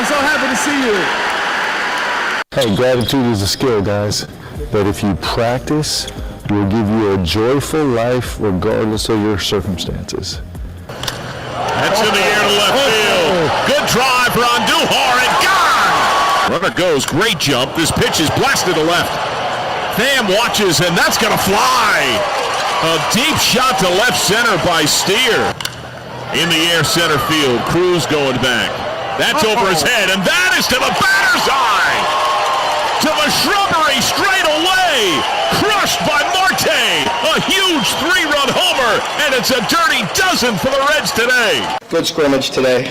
I'm so happy to see you. Hey, gratitude is a skill, guys. But if you practice, it will give you a joyful life regardless of your circumstances. That's in the air to left field. Good drive for Andujar and gone. Runner goes. Great jump. This pitch is blasted to left. Pham watches, and that's going to fly. A deep shot to left center by Steer. In the air center field. Cruz going back. That's over his head, and that is to the batter's eye. To the shrubbery straight away. Crushed by Marte. A huge 3-run homer, and it's a dirty dozen for the Reds today. Good scrimmage today.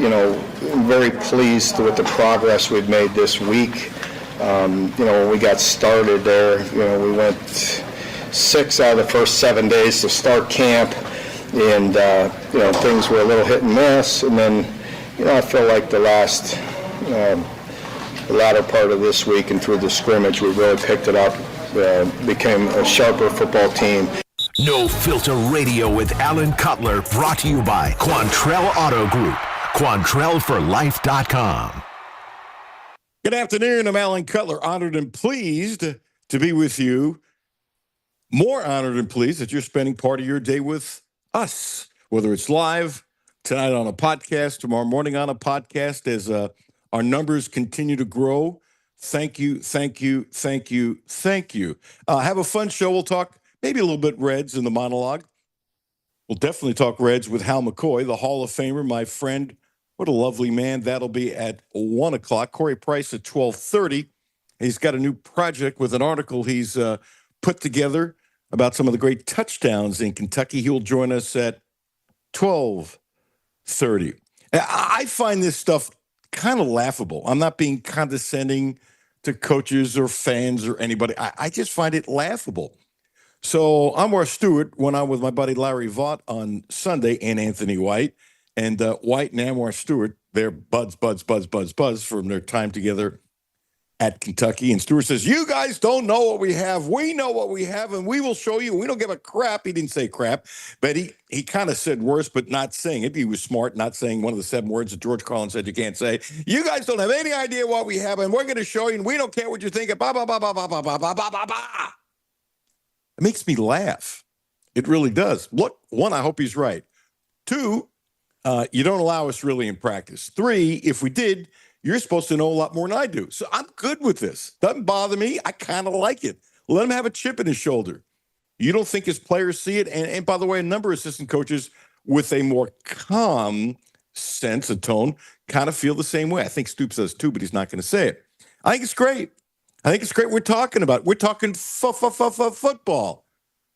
I'm very pleased with the progress we've made this week. When we got started there, we went 6 out of the first 7 days to start camp, and things were a little hit and miss. And then, I feel like the latter part of this week and through the scrimmage, we really picked it up, became a sharper football team. No Filter Radio with Alan Cutler, brought to you by Quantrell Auto Group. QuantrellForLife.com. Good afternoon. I'm Alan Cutler, honored and pleased to be with you. More honored and pleased that you're spending part of your day with us, whether it's live, tonight on a podcast, tomorrow morning on a podcast, as our numbers continue to grow. Thank you, thank you, thank you, thank you. Have a fun show. We'll talk maybe a little bit Reds in the monologue. We'll definitely talk Reds with Hal McCoy, the Hall of Famer, my friend. What a lovely man. That'll be at 1 o'clock. Corey Price at 12:30. He's got a new project with an article he's put together about some of the great touchdowns in Kentucky. He'll join us at 12:30. I find this stuff kind of laughable. I'm not being condescending to coaches or fans or anybody. I just find it laughable. So Amar Stewart went on with my buddy Larry Vaught on Sunday and Anthony White. And White and Amar Stewart, they're buds from their time together at Kentucky. And Stewart says, you guys don't know what we have. We know what we have, and we will show you. We don't give a crap. He didn't say crap, but he kind of said worse, but not saying it. He was smart, not saying one of the 7 words that George Carlin said you can't say. You guys don't have any idea what we have, and we're going to show you, and we don't care what you think. Bah, bah, bah, bah, bah, bah, bah, bah, bah, bah. It makes me laugh. It really does. Look, 1, I hope he's right. 2, you don't allow us really in practice. 3, if we did, you're supposed to know a lot more than I do. So I'm good with this. Doesn't bother me. I kind of like it. Let him have a chip in his shoulder. You don't think his players see it? And by the way, a number of assistant coaches with a more calm sense of tone kind of feel the same way. I think Stoops does too, but he's not going to say it. I think it's great. I think it's great we're talking about. We're talking football.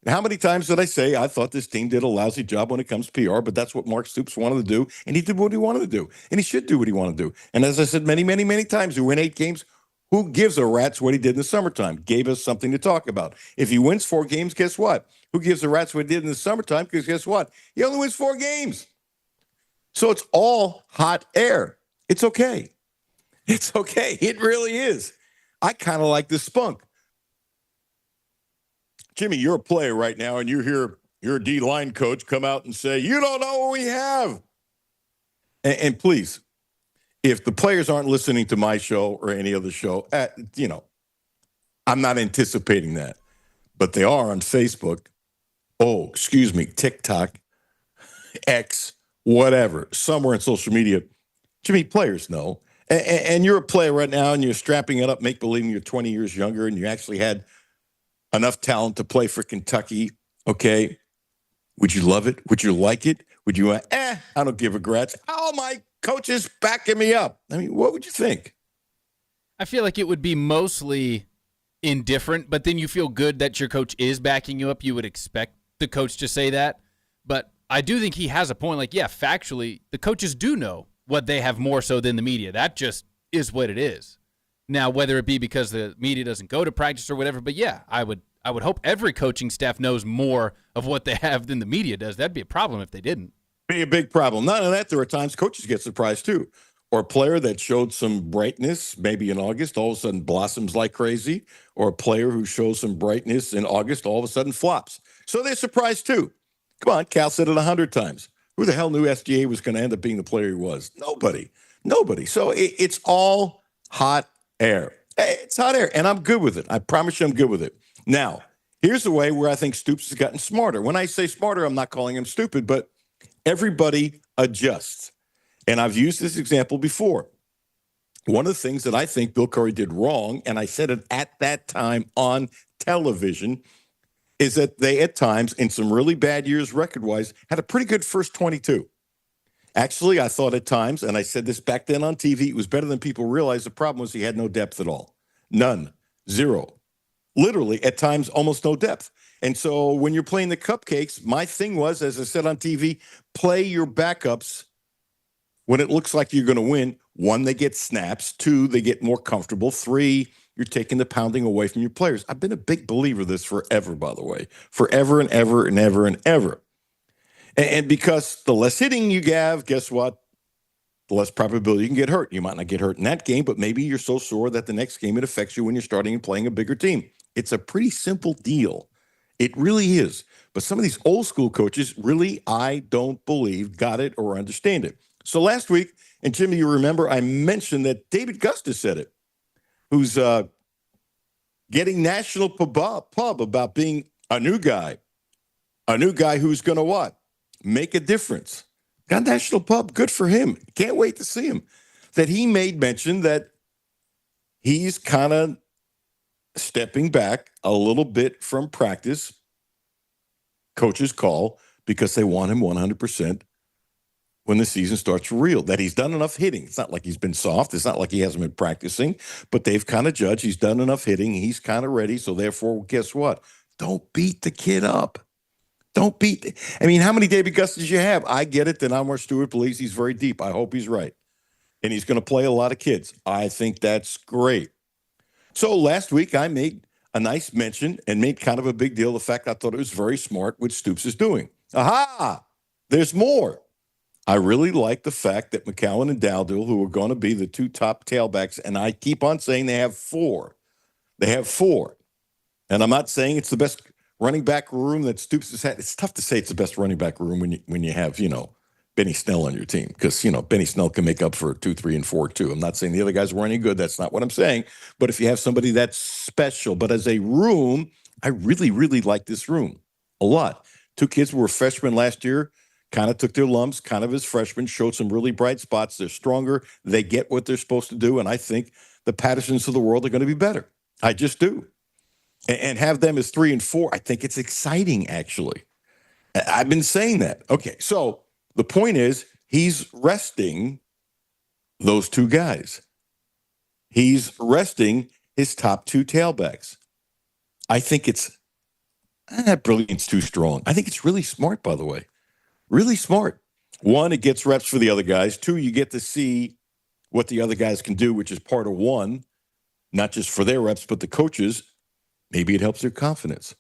How many times did I say I thought this team did a lousy job when it comes to PR, but that's what Mark Stoops wanted to do, and he did what he wanted to do, and he should do what he wanted to do. And as I said many, many, many times, we win 8 games. Who gives a rat's what he did in the summertime? Gave us something to talk about. If he wins 4 games, guess what? Who gives a rat's what he did in the summertime? Because guess what? He only wins 4 games. So it's all hot air. It's okay. It's okay. It really is. I kind of like this spunk. Jimmy, you're a player right now, and you hear your D-line coach come out and say, you don't know what we have. And please, if the players aren't listening to my show or any other show, I'm not anticipating that. But they are on Facebook. TikTok, X, whatever, somewhere in social media. Jimmy, players know. And you're a player right now, and you're strapping it up, make believing you're 20 years younger, and you actually had enough talent to play for Kentucky, okay? Would you love it? Would you like it? Would you, I don't give a grat's. All my coaches backing me up. I mean, what would you think? I feel like it would be mostly indifferent, but then you feel good that your coach is backing you up. You would expect the coach to say that. But I do think he has a point. Like, yeah, factually, the coaches do know what they have more so than the media. That just is what it is. Now, whether it be because the media doesn't go to practice or whatever, but yeah, I would hope every coaching staff knows more of what they have than the media does. That'd be a problem if they didn't. Be a big problem. None of that. There are times coaches get surprised too. Or a player that showed some brightness maybe in August all of a sudden blossoms like crazy. Or a player who shows some brightness in August all of a sudden flops. So they're surprised too. Come on, Cal said it 100 times. Who the hell knew SGA was going to end up being the player he was? Nobody. So it's all hot air. It's hot air, and I'm good with it. I promise you I'm good with it. Now, here's the way where I think Stoops has gotten smarter. When I say smarter, I'm not calling him stupid, but everybody adjusts. And I've used this example before. One of the things that I think Bill Curry did wrong, and I said it at that time on television, is that they at times, in some really bad years record-wise, had a pretty good first 22. Actually, I thought at times, and I said this back then on TV, it was better than people realized. The problem was he had no depth at all. None. Zero. Literally, at times, almost no depth. And so when you're playing the cupcakes, my thing was, as I said on TV, play your backups when it looks like you're going to win. 1, they get snaps. 2, they get more comfortable. 3, you're taking the pounding away from your players. I've been a big believer of this forever, by the way. Forever and ever and ever and ever. And because the less hitting you have, guess what? The less probability you can get hurt. You might not get hurt in that game, but maybe you're so sore that the next game it affects you when you're starting and playing a bigger team. It's a pretty simple deal. It really is. But some of these old school coaches really, I don't believe, got it or understand it. So last week, and Jimmy, you remember, I mentioned that David Gustis said it, who's getting national pub about being a new guy who's going to what? Make a difference. Got national pub. Good for him. Can't wait to see him. That he made mention that he's kind of stepping back a little bit from practice. Coaches call because they want him 100% when the season starts for real. That he's done enough hitting. It's not like he's been soft. It's not like he hasn't been practicing, but they've kind of judged he's done enough hitting. He's kind of ready. So therefore, guess what? Don't beat the kid up. Don't beat. I mean, how many David Gustis you have? I get it that Elmore Stewart believes he's very deep. I hope he's right. And he's going to play a lot of kids. I think that's great. So last week I made a nice mention and made kind of a big deal of the fact I thought it was very smart what Stoops is doing. Aha! There's more. I really like the fact that McCowan and Dowdle, who are going to be the 2 top tailbacks, and I keep on saying they have 4. They have 4. And I'm not saying it's the best running back room that Stoops has had. It's tough to say it's the best running back room when you have, Benny Snell on your team, because, Benny Snell can make up for 2, 3, and 4, too. I'm not saying the other guys were any good. That's not what I'm saying. But if you have somebody that's special, but as a room, I really, really like this room a lot. 2 kids who were freshmen last year, kind of took their lumps, kind of as freshmen, showed some really bright spots. They're stronger. They get what they're supposed to do. And I think the Pattersons of the world are going to be better. I just do. And have them as 3 and 4, I think it's exciting, actually. I've been saying that. Okay, so the point is he's resting those 2 guys. He's resting his top 2 tailbacks. I think it's brilliant's too strong. I think it's really smart, by the way. Really smart. 1, it gets reps for the other guys. 2, you get to see what the other guys can do, which is part of 1, not just for their reps, but the coaches. Maybe it helps their confidence.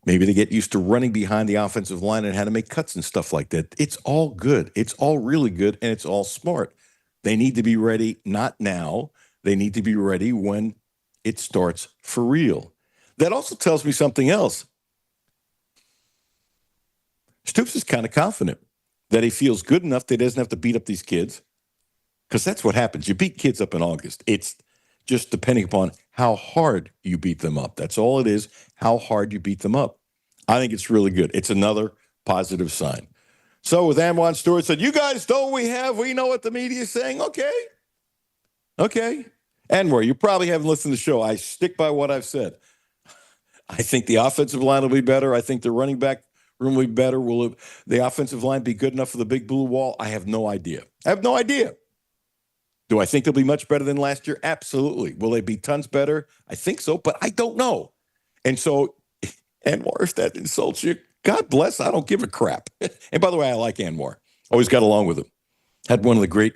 Maybe they get used to running behind the offensive line and how to make cuts and stuff like that. It's all good. It's all really good, and it's all smart. They need to be ready, not now. They need to be ready when it starts for real. That also tells me something else. Stoops is kind of confident that he feels good enough that he doesn't have to beat up these kids, because that's what happens. You beat kids up in August. It's just depending upon how hard you beat them up. That's all it is, how hard you beat them up. I think it's really good. It's another positive sign. So with Anwan Stewart said, you guys know we know what the media is saying. Okay. Anwar, you probably haven't listened to the show. I stick by what I've said. I think the offensive line will be better. I think the running back room will be better. Will the offensive line be good enough for the big blue wall? I have no idea. Do I think they'll be much better than last year? Absolutely. Will they be tons better? I think so, but I don't know. And so, Anwar, if that insults you, God bless. I don't give a crap. And by the way, I like Anwar. Always got along with him. Had one of the great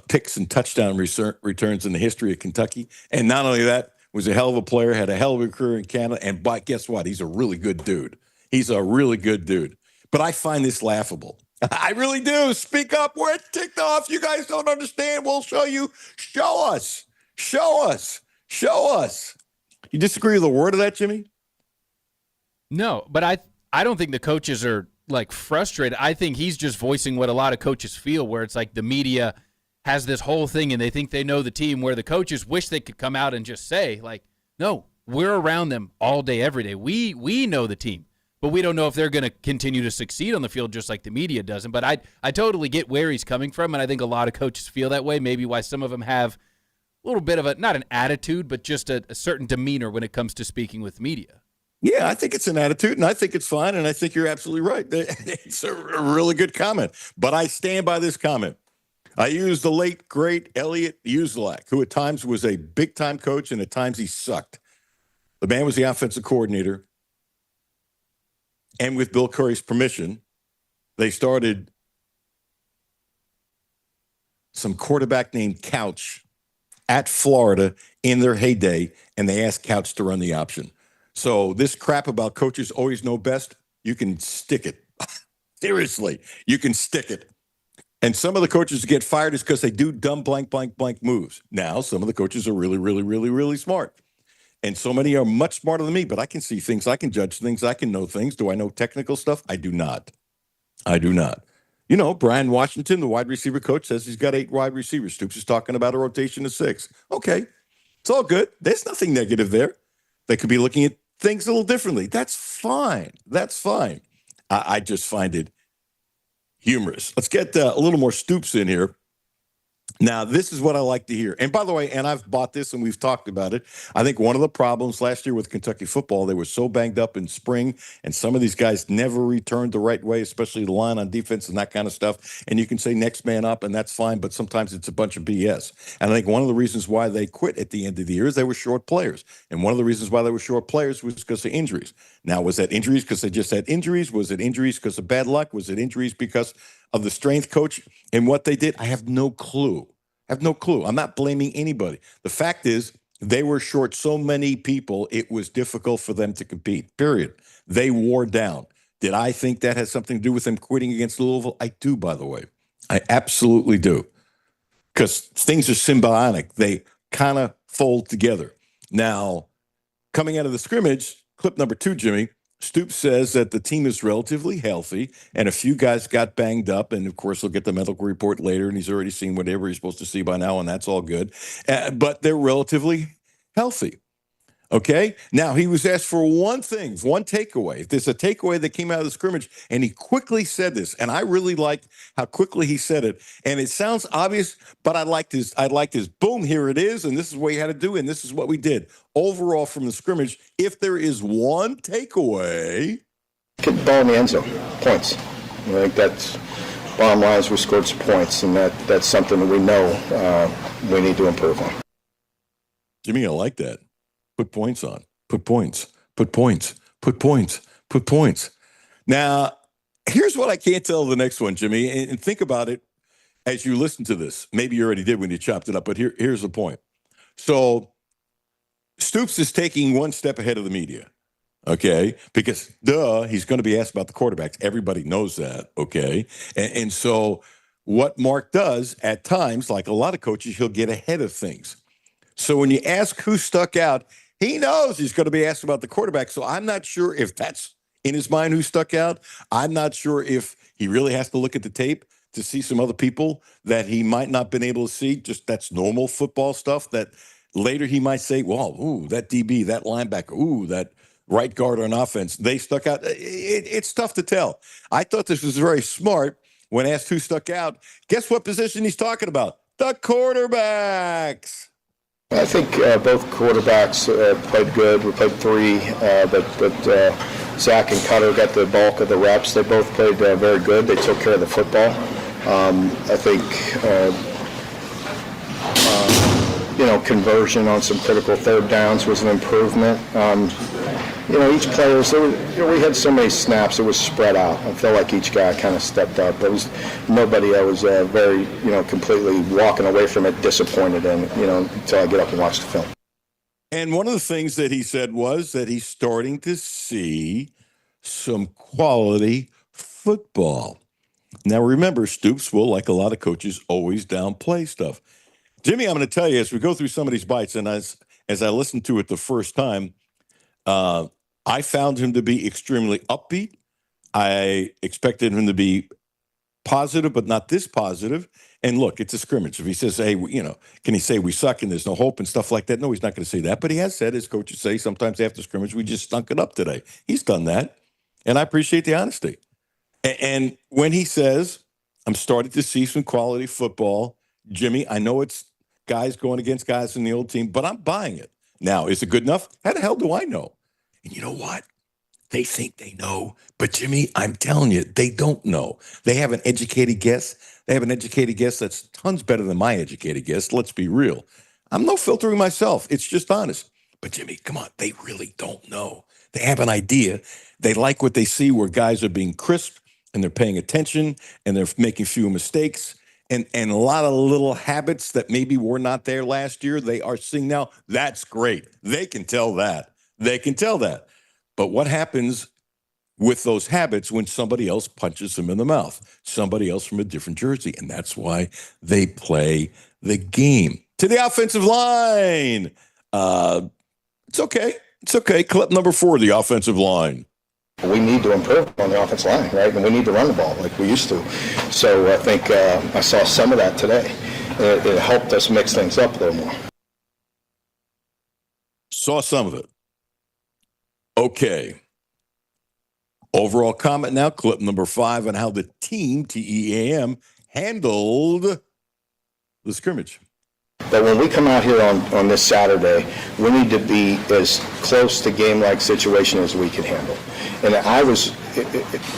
picks and touchdown returns in the history of Kentucky. And not only that, was a hell of a player, had a hell of a career in Canada. And guess what? He's a really good dude. But I find this laughable. I really do. Speak up. We're ticked off. You guys don't understand. We'll show you. Show us. You disagree with a word of that, Jimmy? No, but I don't think the coaches are like frustrated. I think he's just voicing what a lot of coaches feel, where it's like the media has this whole thing and they think they know the team, where the coaches wish they could come out and just say, like, no, we're around them all day, every day. We know the team, but we don't know if they're going to continue to succeed on the field just like the media doesn't. But I totally get where he's coming from, and I think a lot of coaches feel that way, maybe why some of them have a little bit of a, not an attitude, but just a certain demeanor when it comes to speaking with media. Yeah, I think it's an attitude, and I think it's fine, and I think you're absolutely right. It's a really good comment, but I stand by this comment. I use the late, great Elliot Uselak, who at times was a big-time coach, and at times he sucked. The man was the offensive coordinator, and with Bill Curry's permission, they started some quarterback named Couch at Florida in their heyday, and they asked Couch to run the option. So this crap about coaches always know best, you can stick it. Seriously, you can stick it. And some of the coaches get fired is because they do dumb blank, blank, blank moves. Now, some of the coaches are really, really, really, really smart. And so many are much smarter than me, but I can see things, I can judge things, I can know things. Do I know technical stuff? I do not. I do not. You know, Brian Washington, the wide receiver coach, says he's got 8 wide receivers. Stoops is talking about a rotation of 6. Okay, it's all good. There's nothing negative there. They could be looking at things a little differently. That's fine. That's fine. I just find it humorous. Let's get a little more Stoops in here. Now, this is what I like to hear. And by the way, and I've bought this and we've talked about it. I think one of the problems last year with Kentucky football, they were so banged up in spring, and some of these guys never returned the right way, especially the line on defense and that kind of stuff. And you can say next man up, and that's fine, but sometimes it's a bunch of BS. And I think one of the reasons why they quit at the end of the year is they were short players. And one of the reasons why they were short players was because of injuries. Now, was that injuries because they just had injuries? Was it injuries because of bad luck? Was it injuries because of the strength coach and what they did? I have no clue. I'm not blaming anybody. The fact is, they were short so many people, it was difficult for them to compete, period. They wore down. Did I think that has something to do with them quitting against Louisville? I do, by the way. I absolutely do. Because things are symbiotic. They kind of fold together. Now, coming out of the scrimmage, clip number 2, Jimmy, Stoops says that the team is relatively healthy, and a few guys got banged up, and of course he'll get the medical report later, and he's already seen whatever he's supposed to see by now, and that's all good. But they're relatively healthy. Okay? Now, he was asked for one thing, one takeaway. There's a takeaway that came out of the scrimmage, and he quickly said this, and I really liked how quickly he said it. And it sounds obvious, but I liked his boom, here it is, and this is what you had to do, and this is what we did. Overall, from the scrimmage, if there is one takeaway... Get the ball in the end zone. Points. I think that's bottom line is we scored some points, and that's something that we know we need to improve on. Jimmy, I like that. Put points on. Put points. Put points. Put points. Put points. Now, here's what I can't tell the next one, Jimmy, and think about it as you listen to this. Maybe you already did when you chopped it up, but here's the point. So Stoops is taking one step ahead of the media, okay? Because, he's going to be asked about the quarterbacks. Everybody knows that, okay? And so what Mark does at times, like a lot of coaches, he'll get ahead of things. So when you ask who stuck out, he knows he's going to be asked about the quarterback. So I'm not sure if that's in his mind who stuck out. I'm not sure if he really has to look at the tape to see some other people that he might not been able to see. Just that's normal football stuff that later he might say, well, ooh, that DB, that linebacker, ooh, that right guard on offense, they stuck out. It's tough to tell. I thought this was very smart when asked who stuck out. Guess what position he's talking about? The quarterbacks. I think both quarterbacks played good. We played 3, but Zach and Cutler got the bulk of the reps. They both played very good. They took care of the football. I think, conversion on some critical third downs was an improvement. Each player, we had so many snaps, it was spread out. I felt like each guy kind of stepped up. There was nobody I was very, completely walking away from it disappointed in, until I get up and watch the film. And one of the things that he said was that he's starting to see some quality football. Now, remember, Stoops will, like a lot of coaches, always downplay stuff. Jimmy, I'm going to tell you, as we go through some of these bites, and as I listened to it the first time, I found him to be extremely upbeat, I expected him to be positive, but not this positive. And look, it's a scrimmage. If he says, hey, can he say we suck and there's no hope and stuff like that? No, he's not going to say that. But he has said, as coaches say, sometimes after scrimmage, we just stunk it up today. He's done that. And I appreciate the honesty. And when he says, I'm starting to see some quality football, Jimmy, I know it's guys going against guys in the old team, but I'm buying it. Now, is it good enough? How the hell do I know? And you know what? They think they know, but Jimmy, I'm telling you, they don't know. They have an educated guess. They have an educated guess that's tons better than my educated guess. Let's be real. I'm no filtering myself. It's just honest. But Jimmy, come on, they really don't know. They have an idea. They like what they see where guys are being crisp and they're paying attention and they're making few mistakes and a lot of little habits that maybe were not there last year. They are seeing now. That's great. They can tell that. They can tell that. But what happens with those habits when somebody else punches them in the mouth? Somebody else from a different jersey. And that's why they play the game. To the offensive line. It's okay. It's okay. Clip number 4, the offensive line. We need to improve on the offensive line, right? And we need to run the ball like we used to. So I think I saw some of that today. It helped us mix things up a little more. Saw some of it. Okay. Overall comment now, clip number 5 on how the team, TEAM, handled the scrimmage. But when we come out here on this Saturday, we need to be as close to game-like situation as we can handle. And I was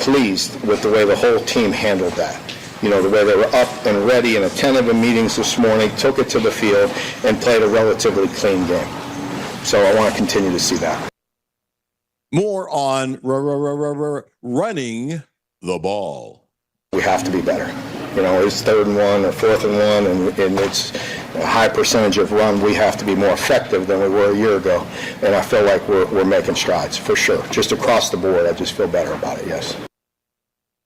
pleased with the way the whole team handled that. The way they were up and ready and attentive in meetings this morning, took it to the field, and played a relatively clean game. So I want to continue to see that. More on running the ball. We have to be better. It's 3rd and 1 or 4th and 1, and it's a high percentage of run. We have to be more effective than we were a year ago, and I feel like we're making strides, for sure. Just across the board, I just feel better about it, yes.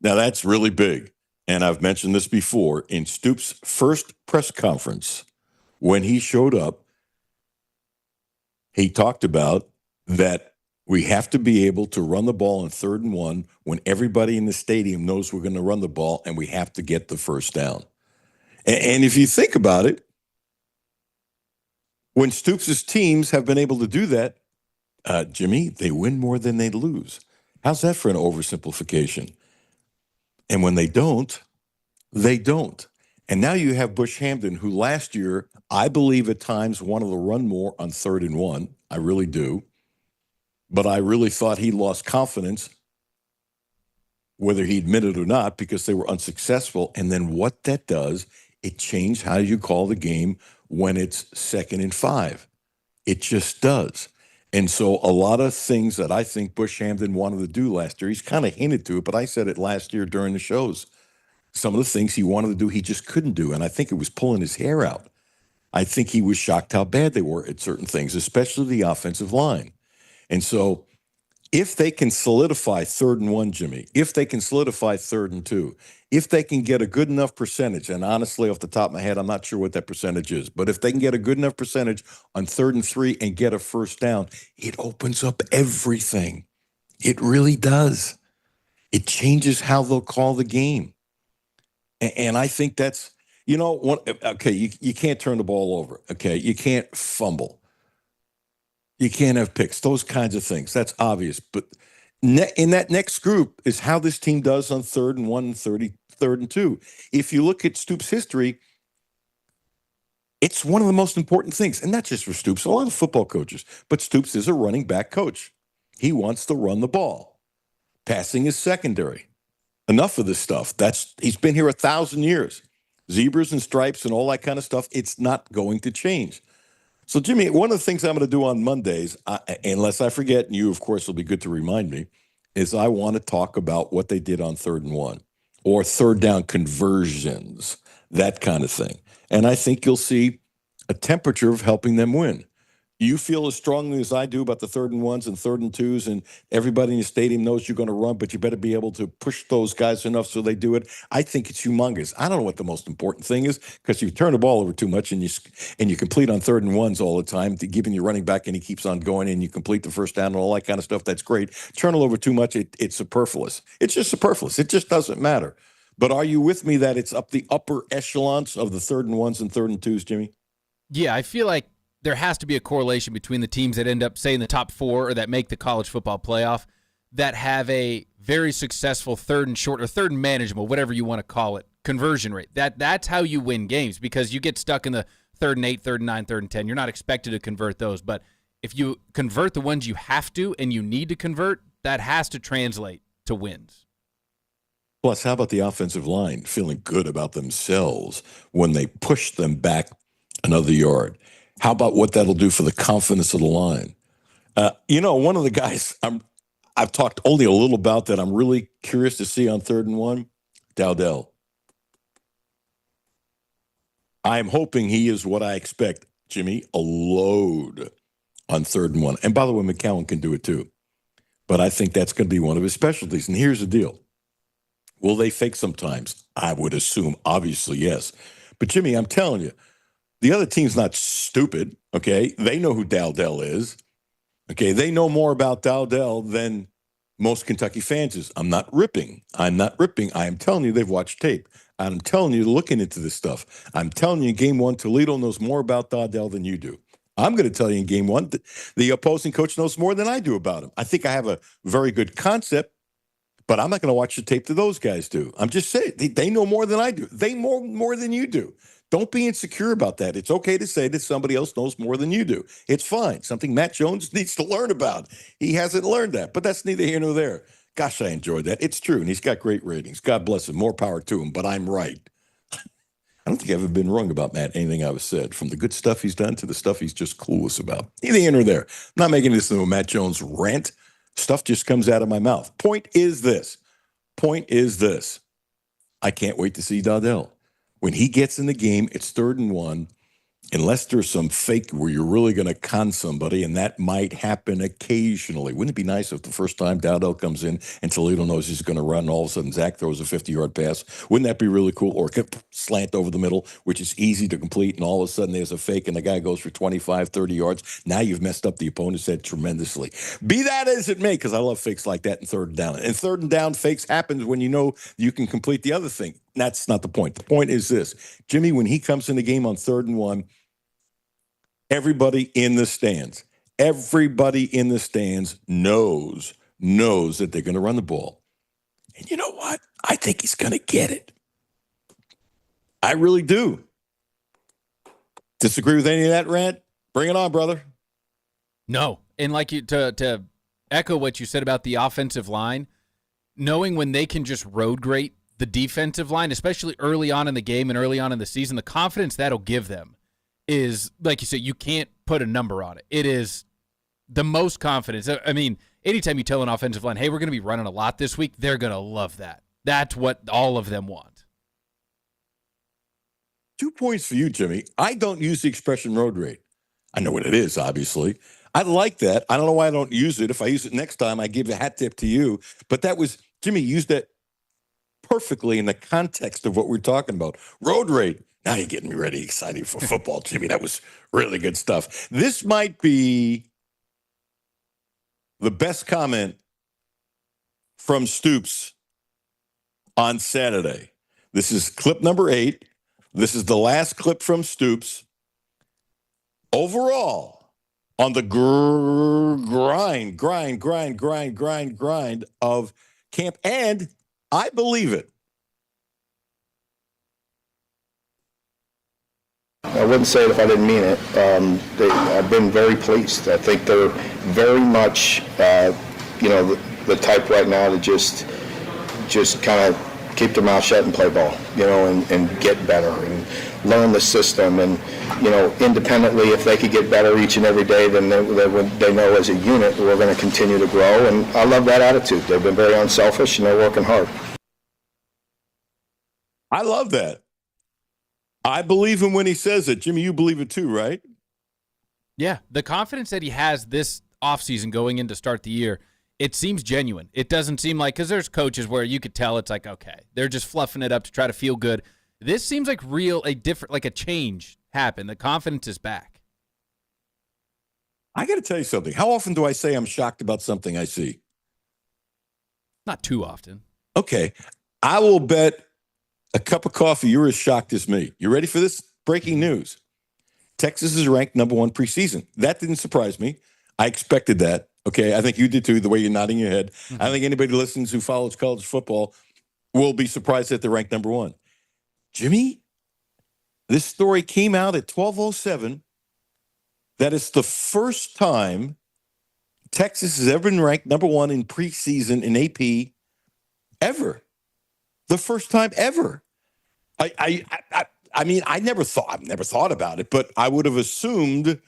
Now, that's really big, and I've mentioned this before. In Stoops' first press conference, when he showed up, he talked about that we have to be able to run the ball on 3rd and 1 when everybody in the stadium knows we're going to run the ball, and we have to get the first down. And if you think about it, when Stoops' teams have been able to do that, Jimmy, they win more than they lose. How's that for an oversimplification? And when they don't, they don't. And now you have Bush Hampton, who last year, I believe at times wanted to run more on 3rd and 1. I really do. But I really thought he lost confidence, whether he admitted it or not, because they were unsuccessful. And then what that does, it changed how you call the game when it's 2nd and 5. It just does. And so a lot of things that I think Bush Hampton wanted to do last year, he's kind of hinted to it, but I said it last year during the shows. Some of the things he wanted to do, he just couldn't do. And I think it was pulling his hair out. I think he was shocked how bad they were at certain things, especially the offensive line. And so if they can solidify 3rd and 1, Jimmy, if they can solidify 3rd and 2, if they can get a good enough percentage, and honestly, off the top of my head, I'm not sure what that percentage is, but if they can get a good enough percentage on 3rd and 3 and get a first down, it opens up everything. It really does. It changes how they'll call the game. And I think that's, okay, you can't turn the ball over. Okay, you can't fumble. You can't have picks, those kinds of things. That's obvious. But in that next group is how this team does on 3rd and 1 and 3rd and 2. If you look at Stoops' history, it's one of the most important things. And not just for Stoops, a lot of football coaches. But Stoops is a running back coach. He wants to run the ball. Passing is secondary. Enough of this stuff. He's been here 1,000 years. Zebras and stripes and all that kind of stuff, it's not going to change. So, Jimmy, one of the things I'm going to do on Mondays, unless I forget, and you, of course, will be good to remind me, is I want to talk about what they did on 3rd and 1 or 3rd down conversions, that kind of thing. And I think you'll see a temperature of helping them win. You feel as strongly as I do about the 3rd and 1s and 3rd and 2s, and everybody in the stadium knows you're going to run, but you better be able to push those guys enough so they do it. I think it's humongous. I don't know what the most important thing is, because you turn the ball over too much and you complete on 3rd and 1s all the time, giving your running back and he keeps on going and you complete the first down and all that kind of stuff. That's great. Turn it over too much, it's superfluous. It's just superfluous. It just doesn't matter. But are you with me that it's up the upper echelons of the 3rd and 1s and 3rd and 2s, Jimmy? Yeah, I feel like there has to be a correlation between the teams that end up, say, in the top 4 or that make the college football playoff that have a very successful 3rd and short or 3rd and manageable, whatever you want to call it, conversion rate. That's how you win games, because you get stuck in the 3rd and 8, 3rd and 9, 3rd and 10. You're not expected to convert those. But if you convert the ones you have to and you need to convert, that has to translate to wins. Plus, how about the offensive line feeling good about themselves when they push them back another yard? How about what that'll do for the confidence of the line? One of the guys I've talked only a little about that I'm really curious to see on 3rd and 1, Dowdell. I'm hoping he is what I expect, Jimmy, a load on 3rd and 1. And by the way, McCowan can do it too. But I think that's going to be one of his specialties. And here's the deal. Will they fake sometimes? I would assume, obviously, yes. But, Jimmy, I'm telling you, the other team's not stupid, okay? They know who Dowdell is, okay? They know more about Dowdell than most Kentucky fans is. I'm not ripping. I am telling you they've watched tape. I'm telling you, looking into this stuff. I'm telling you, in game 1, Toledo knows more about Dowdell than you do. I'm going to tell you in game 1, the opposing coach knows more than I do about him. I think I have a very good concept, but I'm not going to watch the tape that those guys do. I'm just saying, they know more than I do. They know more than you do. Don't be insecure about that. It's okay to say that somebody else knows more than you do. It's fine. Something Matt Jones needs to learn about. He hasn't learned that, but that's neither here nor there. Gosh, I enjoyed that. It's true, and he's got great ratings. God bless him. More power to him, but I'm right. I don't think I've ever been wrong about Matt, anything I've said, from the good stuff he's done to the stuff he's just clueless about. Neither here nor there. I'm not making this into a Matt Jones rant. Stuff just comes out of my mouth. Point is this. I can't wait to see Dowdell. When he gets in the game, it's 3rd and 1, unless there's some fake where you're really going to con somebody, and that might happen occasionally. Wouldn't it be nice if the first time Dowdell comes in and Toledo knows he's going to run, and all of a sudden Zach throws a 50-yard pass? Wouldn't that be really cool? Or slant over the middle, which is easy to complete, and all of a sudden there's a fake and the guy goes for 25, 30 yards. Now you've messed up the opponent's head tremendously. Be that as it may, because I love fakes like that in 3rd and down. And 3rd and down fakes happens when you know you can complete the other thing. That's not the point. The point is this. Jimmy, when he comes in the game on 3rd and 1, everybody in the stands knows that they're going to run the ball. And you know what? I think he's going to get it. I really do. Disagree with any of that, Rant? Bring it on, brother. No. And like you to echo what you said about the offensive line, knowing when they can just road grade the defensive line, especially early on in the game and early on in the season, the confidence that'll give them is, like you said, you can't put a number on it. It is the most confidence. I mean, anytime you tell an offensive line, hey, we're going to be running a lot this week, they're going to love that. That's what all of them want. 2 points for you, Jimmy. I don't use the expression road rate. I know what it is, obviously. I like that. I don't know why I don't use it. If I use it next time, I give a hat tip to you. But that was, Jimmy used that perfectly in the context of what we're talking about. Road rate. Now you're getting me ready, excited for football, Jimmy. That was really good stuff. This might be the best comment from Stoops on Saturday. This is clip number 8. This is the last clip from Stoops. Overall, on the grind of camp, and I believe it. I wouldn't say it if I didn't mean it. I've been very pleased. I think they're very much, the type right now to just kind of keep their mouth shut and play ball, and get better and learn the system. And, independently, if they could get better each and every day, then they know as a unit we're going to continue to grow. And I love that attitude. They've been very unselfish and they're working hard. I love that. I believe him when he says it. Jimmy, you believe it too, right? Yeah, the confidence that he has this offseason going in to start the year, it seems genuine. It doesn't seem like, because there's coaches where you could tell it's like, okay, they're just fluffing it up to try to feel good. This seems like a change happened. The confidence is back. I got to tell you something. How often do I say I'm shocked about something I see? Not too often. Okay. I will bet a cup of coffee you're as shocked as me. You ready for this? Breaking news. Texas is ranked number 1 preseason. That didn't surprise me. I expected that. Okay. I think you did too, the way you're nodding your head. Mm-hmm. I think anybody who listens who follows college football will be surprised that they're ranked number 1. Jimmy, this story came out at 12:07. That is the first time Texas has ever been ranked number 1 in preseason in AP ever. The first time ever. I mean, I've never thought about it, but I would have assumed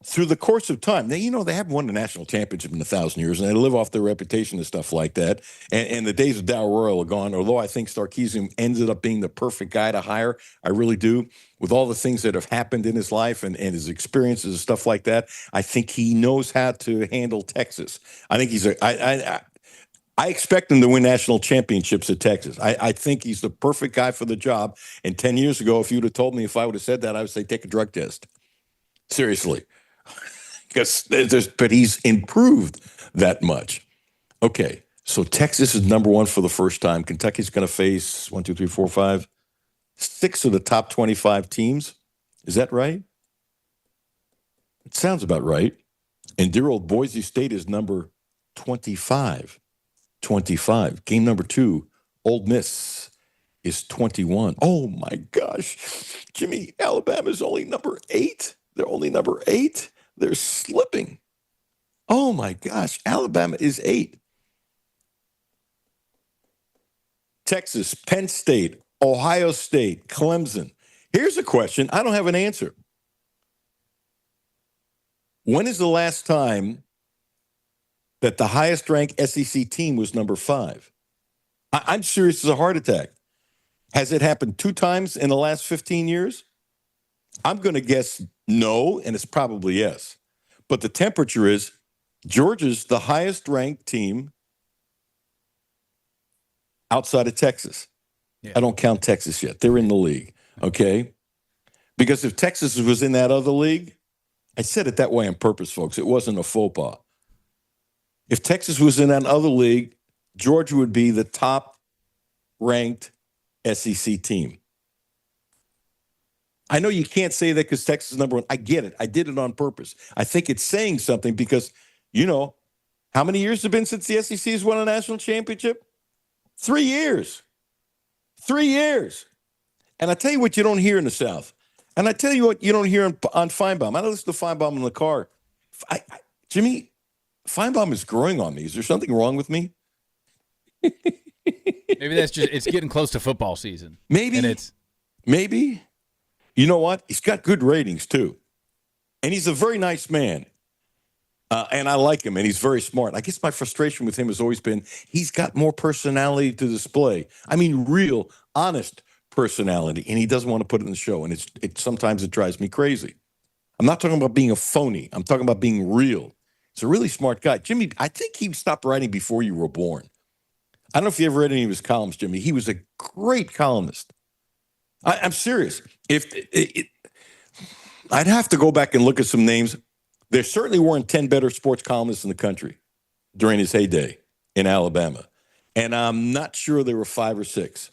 through the course of time. They haven't won a national championship in 1,000 years, and they live off their reputation and stuff like that. And the days of Dow Royal are gone, although I think Sarkisian ended up being the perfect guy to hire. I really do. With all the things that have happened in his life and his experiences and stuff like that, I think he knows how to handle Texas. I think I expect him to win national championships at Texas. I think he's the perfect guy for the job. And 10 years ago, if you'd have told me, if I would have said that, I would say, take a drug test. Seriously. But he's improved that much. Okay, so Texas is number 1 for the first time. Kentucky's going to face 1, 2, 3, 4, 5, 6 of the top 25 teams. Is that right? It sounds about right. And dear old Boise State is number 25. 25. Game number 2, Ole Miss is 21. Oh, my gosh. Jimmy, Alabama's only number 8. They're only number 8. They're slipping. Oh, my gosh. Alabama is 8. Texas, Penn State, Ohio State, Clemson. Here's a question. I don't have an answer. When is the last time that the highest-ranked SEC team was number 5? I'm serious as a heart attack. Has it happened 2 times in the last 15 years? I'm going to guess no, and it's probably yes. But the temperature is Georgia's the highest-ranked team outside of Texas. Yeah. I don't count Texas yet. They're in the league, okay? Because if Texas was in that other league, I said it that way on purpose, folks. It wasn't a faux pas. If Texas was in that other league, Georgia would be the top-ranked SEC team. I know you can't say that because Texas is number 1. I get it. I did it on purpose. I think it's saying something because, how many years have been since the SEC has won a national championship? 3 years. 3 years. And I tell you what you don't hear in the South. And I tell you what you don't hear on Feinbaum. I listen to Feinbaum in the car. Jimmy, Feinbaum is growing on me. Is there something wrong with me? Maybe that's just, it's getting close to football season. Maybe. You know what? He's got good ratings, too. And he's a very nice man. And I like him, and he's very smart. I guess my frustration with him has always been he's got more personality to display. I mean, real, honest personality, and he doesn't want to put it in the show. And sometimes it drives me crazy. I'm not talking about being a phony. I'm talking about being real. He's a really smart guy. Jimmy, I think he stopped writing before you were born. I don't know if you ever read any of his columns, Jimmy. He was a great columnist. I'm serious. I'd have to go back and look at some names. There certainly weren't 10 better sports columnists in the country during his heyday in Alabama. And I'm not sure there were 5 or 6.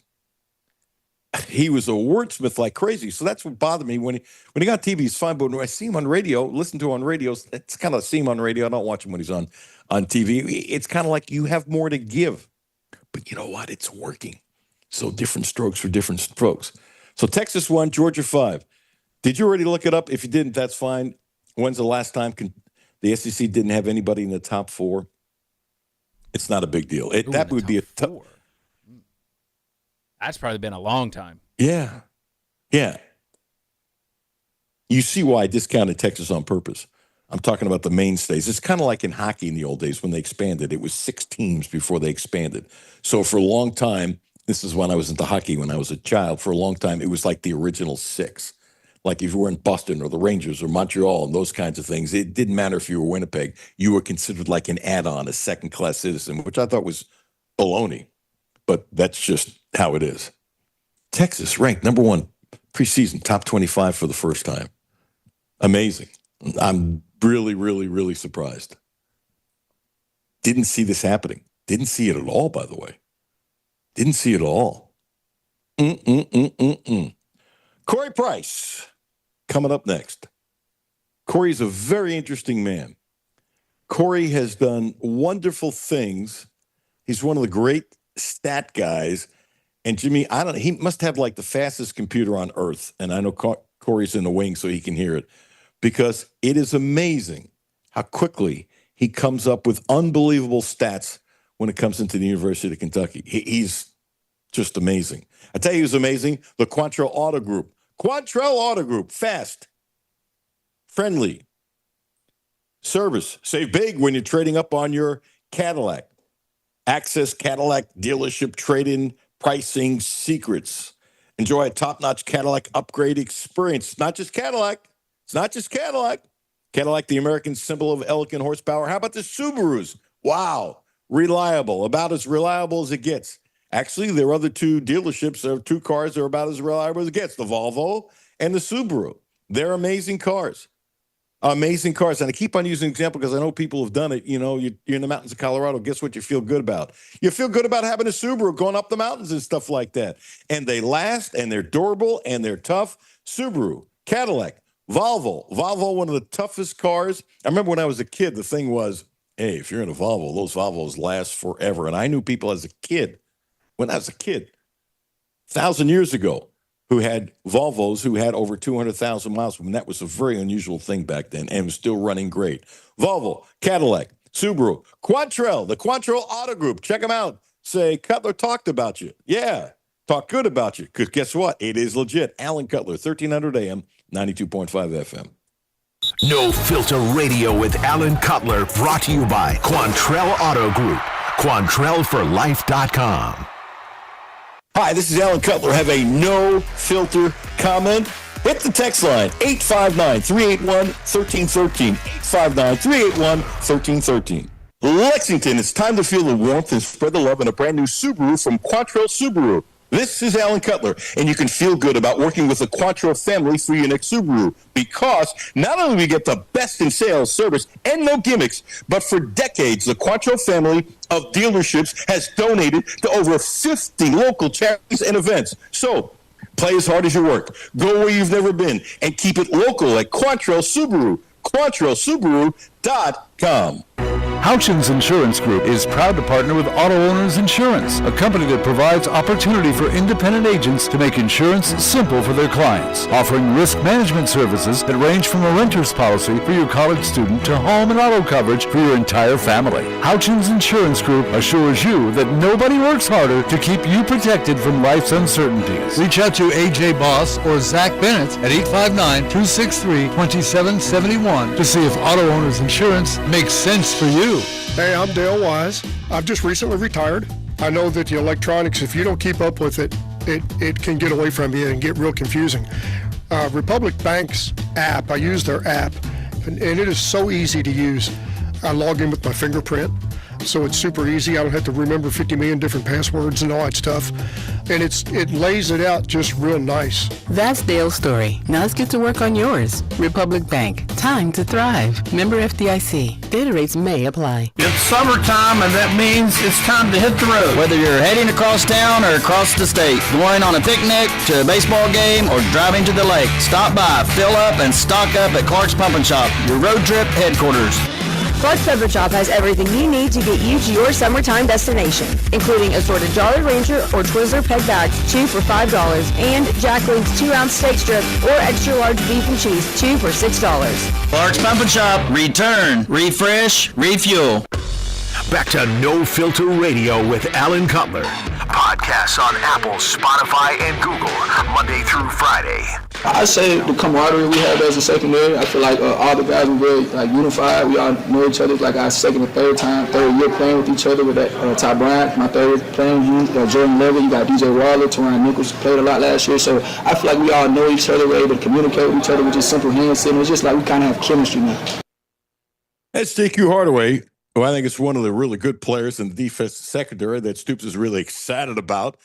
He was a wordsmith like crazy. So that's what bothered me. When he got TV, he's fine. But when I see him on radio, listen to him on radio, it's kind of see him on radio. I don't watch him when he's on TV. It's kind of like you have more to give. But you know what? It's working. So different strokes for different strokes. So Texas 1, Georgia 5. Did you already look it up? If you didn't, that's fine. When's the last time the SEC didn't have anybody in the top 4? It's not a big deal. That would be a tough. That's probably been a long time. Yeah. You see why I discounted Texas on purpose. I'm talking about the mainstays. It's kind of like in hockey in the old days when they expanded. It was 6 teams before they expanded. So for a long time, this is when I was into hockey when I was a child. For a long time, it was like the original 6. Like if you were in Boston or the Rangers or Montreal and those kinds of things, it didn't matter if you were Winnipeg. You were considered like an add-on, a second-class citizen, which I thought was baloney. But that's just how it is. Texas ranked number 1 preseason, top 25 for the first time. Amazing. I'm really, really, really surprised. Didn't see this happening. Didn't see it at all, by the way. Didn't see it at all. Corey Price coming up next. Corey's a very interesting man. Corey has done wonderful things. He's one of the great stat guys. And Jimmy, he must have like the fastest computer on earth. And I know Corey's in the wing so he can hear it, because it is amazing how quickly he comes up with unbelievable stats when it comes into the University of Kentucky. He's just amazing. I tell you who's amazing, the Quantrill Auto Group. Quantrill Auto Group, fast, friendly, service. Save big when you're trading up on your Cadillac. Access Cadillac dealership trade-in pricing secrets. Enjoy a top-notch Cadillac upgrade experience. It's not just Cadillac. Cadillac, the American symbol of elegant horsepower. How about the Subarus? Wow. Reliable. About as reliable as it gets. Actually, there are other 2 dealerships. There are 2 cars that are about as reliable as it gets. The Volvo and the Subaru. They're amazing cars. Amazing cars. And I keep on using an example because I know people have done it. You know, you're in the mountains of Colorado. Guess what you feel good about? You feel good about having a Subaru going up the mountains and stuff like that. And they last, and they're durable, and they're tough. Subaru, Cadillac, Volvo, one of the toughest cars. I remember when I was a kid, the thing was, hey, if you're in a Volvo, those Volvos last forever. And I knew people as a kid, when I was a kid, 1,000 years ago, who had Volvos who had over 200,000 miles. And that was a very unusual thing back then, and was still running great. Volvo, Cadillac, Subaru, Quantrill, the Quantrill Auto Group. Check them out. Say, Cutler talked about you. Yeah, talk good about you. Because guess what? It is legit. Alan Cutler, 1300 AM, 92.5 FM. No Filter Radio with Alan Cutler, brought to you by Quantrill Auto Group. QuantrellForLife.com. Hi, this is Alan Cutler. Have a no-filter comment? Hit the text line, 859-381-1313. 859-381-1313. Lexington, it's time to feel the warmth and spread the love in a brand new Subaru from Quantrill Subaru. This is Alan Cutler, and you can feel good about working with the Quantrill family for your next Subaru, because not only do we get the best in sales, service, and no gimmicks, but for decades, the Quantrill family of dealerships has donated to over 50 local charities and events. So, play as hard as you work, go where you've never been, and keep it local at Quantrill Subaru. QuantrillSubaru.com. Houchins Insurance Group is proud to partner with Auto Owners Insurance, a company that provides opportunity for independent agents to make insurance simple for their clients, offering risk management services that range from a renter's policy for your college student to home and auto coverage for your entire family. Houchins Insurance Group assures you that nobody works harder to keep you protected from life's uncertainties. Reach out to AJ Boss or Zach Bennett at 859-263-2771 to see if Auto Owners Insurance makes sense for you. Hey, I'm Dale Wise. I've just recently retired. I know that the electronics, if you don't keep up with it, it can get away from you and get real confusing. Republic Bank's app, I use their app, and it is so easy to use. I log in with my fingerprint, so it's super easy. I don't have to remember 50 million different passwords and all that stuff. And it lays it out just real nice. That's Dale's story. Now let's get to work on yours. Republic Bank. Time to thrive. Member FDIC. Data rates may apply. It's summertime, and that means it's time to hit the road. Whether you're heading across town or across the state, going on a picnic, to a baseball game, or driving to the lake, stop by, fill up, and stock up at Clark's Pump and Shop, your road trip headquarters. Clark's Pump and Shop has everything you need to get you to your summertime destination, including assorted Jolly Ranger or Twizzler peg bags, 2 for $5, and Jack Link's 2-ounce steak strip or extra large beef and cheese, 2 for $6. Clark's Pump and Shop. Return, refresh, refuel. Back to No Filter Radio with Alan Cutler. Podcasts on Apple, Spotify, and Google, Monday through Friday. I say the camaraderie we have as a secondary. I feel like all the guys were very unified. We all know each other. Like our second and third year playing with each other with that Ty Bryant, my third playing with you, Jordan Levitt, you got DJ Waller, Teron Nichols played a lot last year. So I feel like we all know each other. We're able to communicate with each other with just simple hand signals. It's just like we kind of have chemistry now. That's JQ Hardaway, who I think is one of the really good players in the defensive secondary that Stoops is really excited about.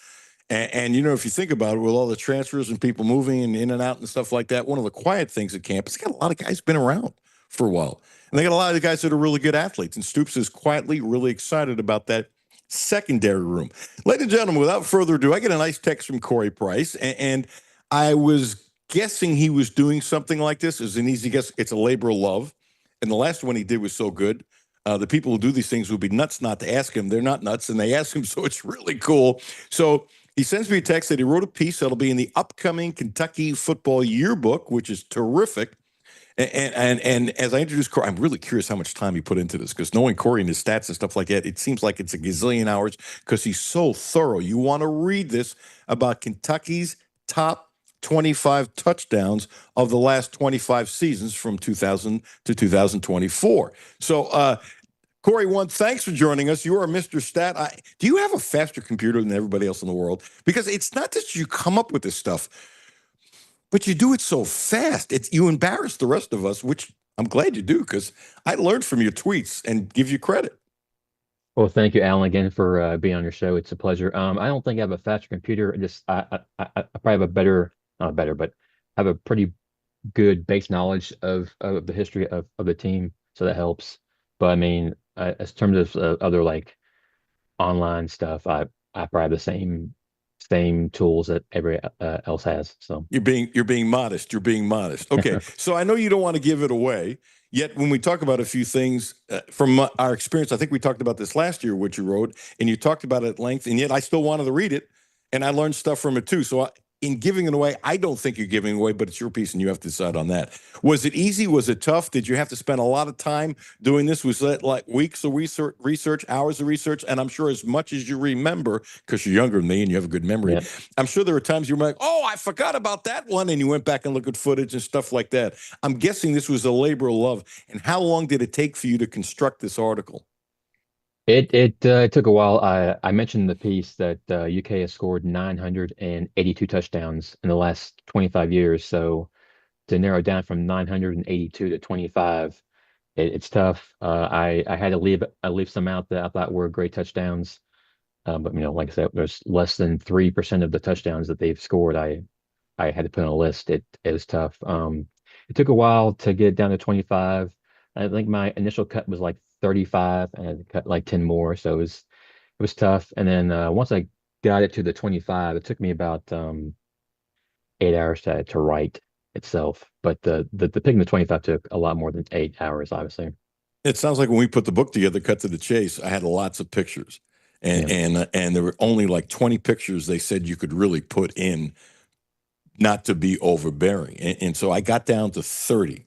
And, if you think about it, with all the transfers and people moving and in and out and stuff like that, one of the quiet things at camp is got a lot of guys been around for a while. And they got a lot of the guys that are really good athletes. And Stoops is quietly really excited about that secondary room. Ladies and gentlemen, without further ado, I get a nice text from Corey Price. And I was guessing he was doing something like this. It's an easy guess. It's a labor of love. And the last one he did was so good. The people who do these things would be nuts not to ask him. They're not nuts, and they ask him, so it's really cool. So he sends me a text that he wrote a piece that'll be in the upcoming Kentucky Football Yearbook, which is terrific. And as I introduced Corey, I'm really curious how much time he put into this, because knowing Corey and his stats and stuff like that, it seems like it's a gazillion hours because he's so thorough. You want to read this about Kentucky's top 25 touchdowns of the last 25 seasons from 2000 to 2024. So, Corey, one, thanks for joining us. You are Mr. Stat. Do you have a faster computer than everybody else in the world? Because it's not that you come up with this stuff, but you do it so fast. You embarrass the rest of us, which I'm glad you do, because I learned from your tweets and give you credit. Well, thank you, Alan, again for being on your show. It's a pleasure. I don't think I have a faster computer. I probably have a better, not better, but I have a pretty good base knowledge of the history of the team, so that helps. But I mean, as terms of other like online stuff, I probably have the same tools that every else has. So you're being modest. You're being modest. Okay, so I know you don't want to give it away. Yet when we talk about a few things from our experience, I think we talked about this last year, what you wrote, and you talked about it at length. And yet I still wanted to read it, and I learned stuff from it too. So in giving it away, I don't think you're giving away, but it's your piece, and you have to decide on that. Was it easy? Was it tough? Did you have to spend a lot of time doing this? Was that like weeks of research, hours of research? And I'm sure as much as you remember, because you're younger than me and you have a good memory, Yep. I'm sure there were times you were like, oh, I forgot about that one, and you went back and looked at footage and stuff like that. I'm guessing this was a labor of love. And how long did it take for you to construct this article? It took a while. I mentioned in the piece that UK has scored 982 touchdowns in the last 25 years. So to narrow it down from 982 to 25, it's tough. I had to leave some out that I thought were great touchdowns. But like I said, there's less than 3% of the touchdowns that they've scored. I had to put on a list. It was tough. It took a while to get down to 25. I think my initial cut was like 35, and I had to cut like 10 more. So it was tough. And then once I got it to the 25, it took me about 8 hours to write itself. But the picking the 25 took a lot more than 8 hours, obviously. It sounds like when we put the book together, Cut to the Chase, I had lots of pictures. And there were only like 20 pictures they said you could really put in, not to be overbearing. And so I got down to 30.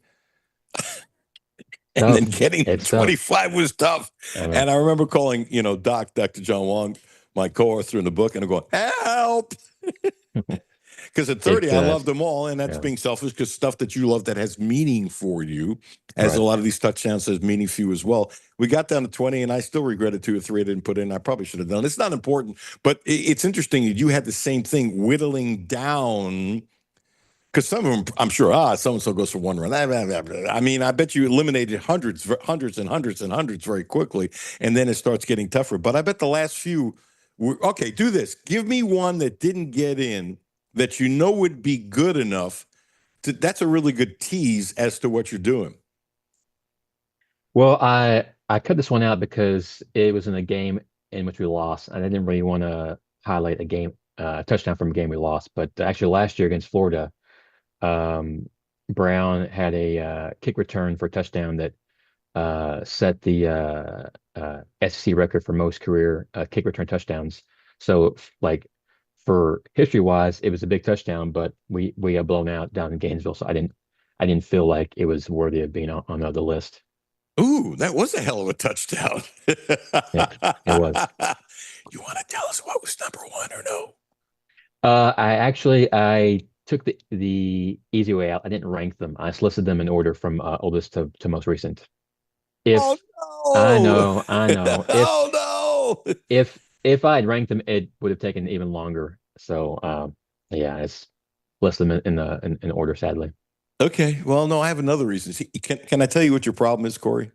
And then getting to 25 was tough. And I remember calling, Dr. John Wong, my co-author in the book, and I'm going, help. Because at 30, I loved them all. And that's being selfish, because stuff that you love that has meaning for you, as a lot of these touchdowns has meaning for you as well. We got down to 20, and I still regretted 2 or 3 I didn't put in. I probably should have done. It's not important, but it's interesting that you had the same thing, whittling down. Because some of them, I'm sure, so-and-so goes for one run. I mean, I bet you eliminated hundreds very quickly, and then it starts getting tougher. But I bet the last few, okay, do this. Give me one that didn't get in that you know would be good enough. That's a really good tease as to what you're doing. Well, I cut this one out because it was in a game in which we lost, and I didn't really want to highlight a touchdown from a game we lost. But actually, last year against Florida, Brown had a kick return for a touchdown that set the SEC record for most career kick return touchdowns. So, like, for history-wise, it was a big touchdown, but we got blown out down in Gainesville, so I didn't feel like it was worthy of being on the list. Ooh, that was a hell of a touchdown. Yeah, it was. You want to tell us what was number one or no? I took the easy way out. I didn't rank them. I just listed them in order from oldest to most recent. Oh If no! I know. Oh no! If I had ranked them, it would have taken even longer. So yeah, it's list them in order, sadly. Okay. Well, no, I have another reason. See, can I tell you what your problem is, Corey?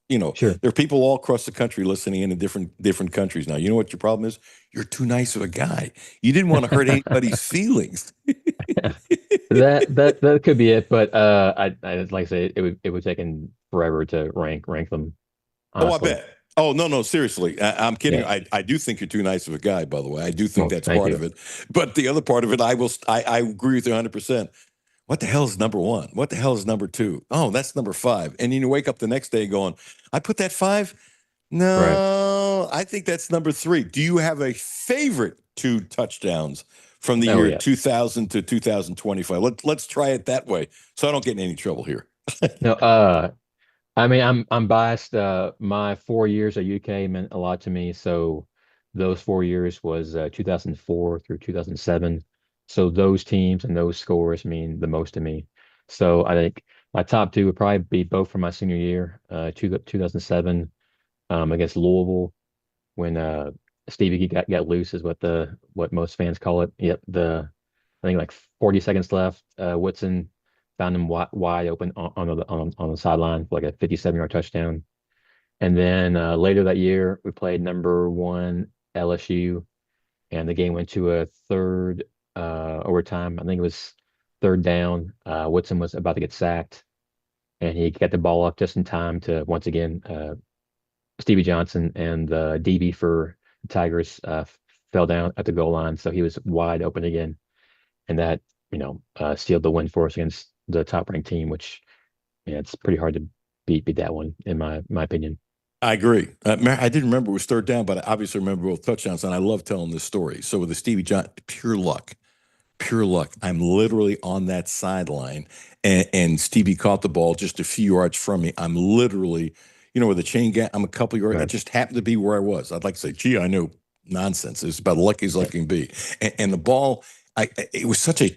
Sure. There are people all across the country listening in different countries now. You know what your problem is? You're too nice of a guy. You didn't want to hurt anybody's feelings. That could be it, but I like I say it would taken forever to rank them, Oh, I honestly. bet. Oh, no, no, seriously. I'm kidding. Yeah. I do think you're too nice of a guy, by the way. I do think Well, that's thank part you. of it. But the other part of it, I agree with you 100%. What the hell is number one? What the hell is number two? Oh, that's number five. And then you wake up the next day going, I put that five? Right. No, I think that's number three. Do you have a favorite two touchdowns from the Oh year yeah. 2000 to 2025? Let's try it that way so I don't get in any trouble here. No, I mean, I'm biased. My 4 years at UK meant a lot to me. So those 4 years was 2004 through 2007. So those teams and those scores mean the most to me. So I think my top two would probably be both from my senior year, 2007, against Louisville when Stevie got loose is what most fans call it. Yep, I think like 40 seconds left. Woodson found him wide open on the sideline for like a 57-yard touchdown. And then later that year, we played number one LSU, and the game went to a third overtime. I think it was third down. Woodson was about to get sacked, and he got the ball up just in time to once again Stevie Johnson and the DB for the Tigers fell down at the goal line, so he was wide open again, and that sealed the win for us against the top ranked team, which it's pretty hard to beat that one in my opinion. I agree. I didn't remember it was third down, but I obviously remember both touchdowns, and I love telling this story. So with the Stevie John, pure luck. Pure luck. I'm literally on that sideline, and Stevie caught the ball just a few yards from me. I'm literally, where the chain gang, I'm a couple yards. It Right. just happened to be where I was. I'd like to say, gee, I knew. Nonsense. It's about lucky as luck can be. And the ball, it was such a,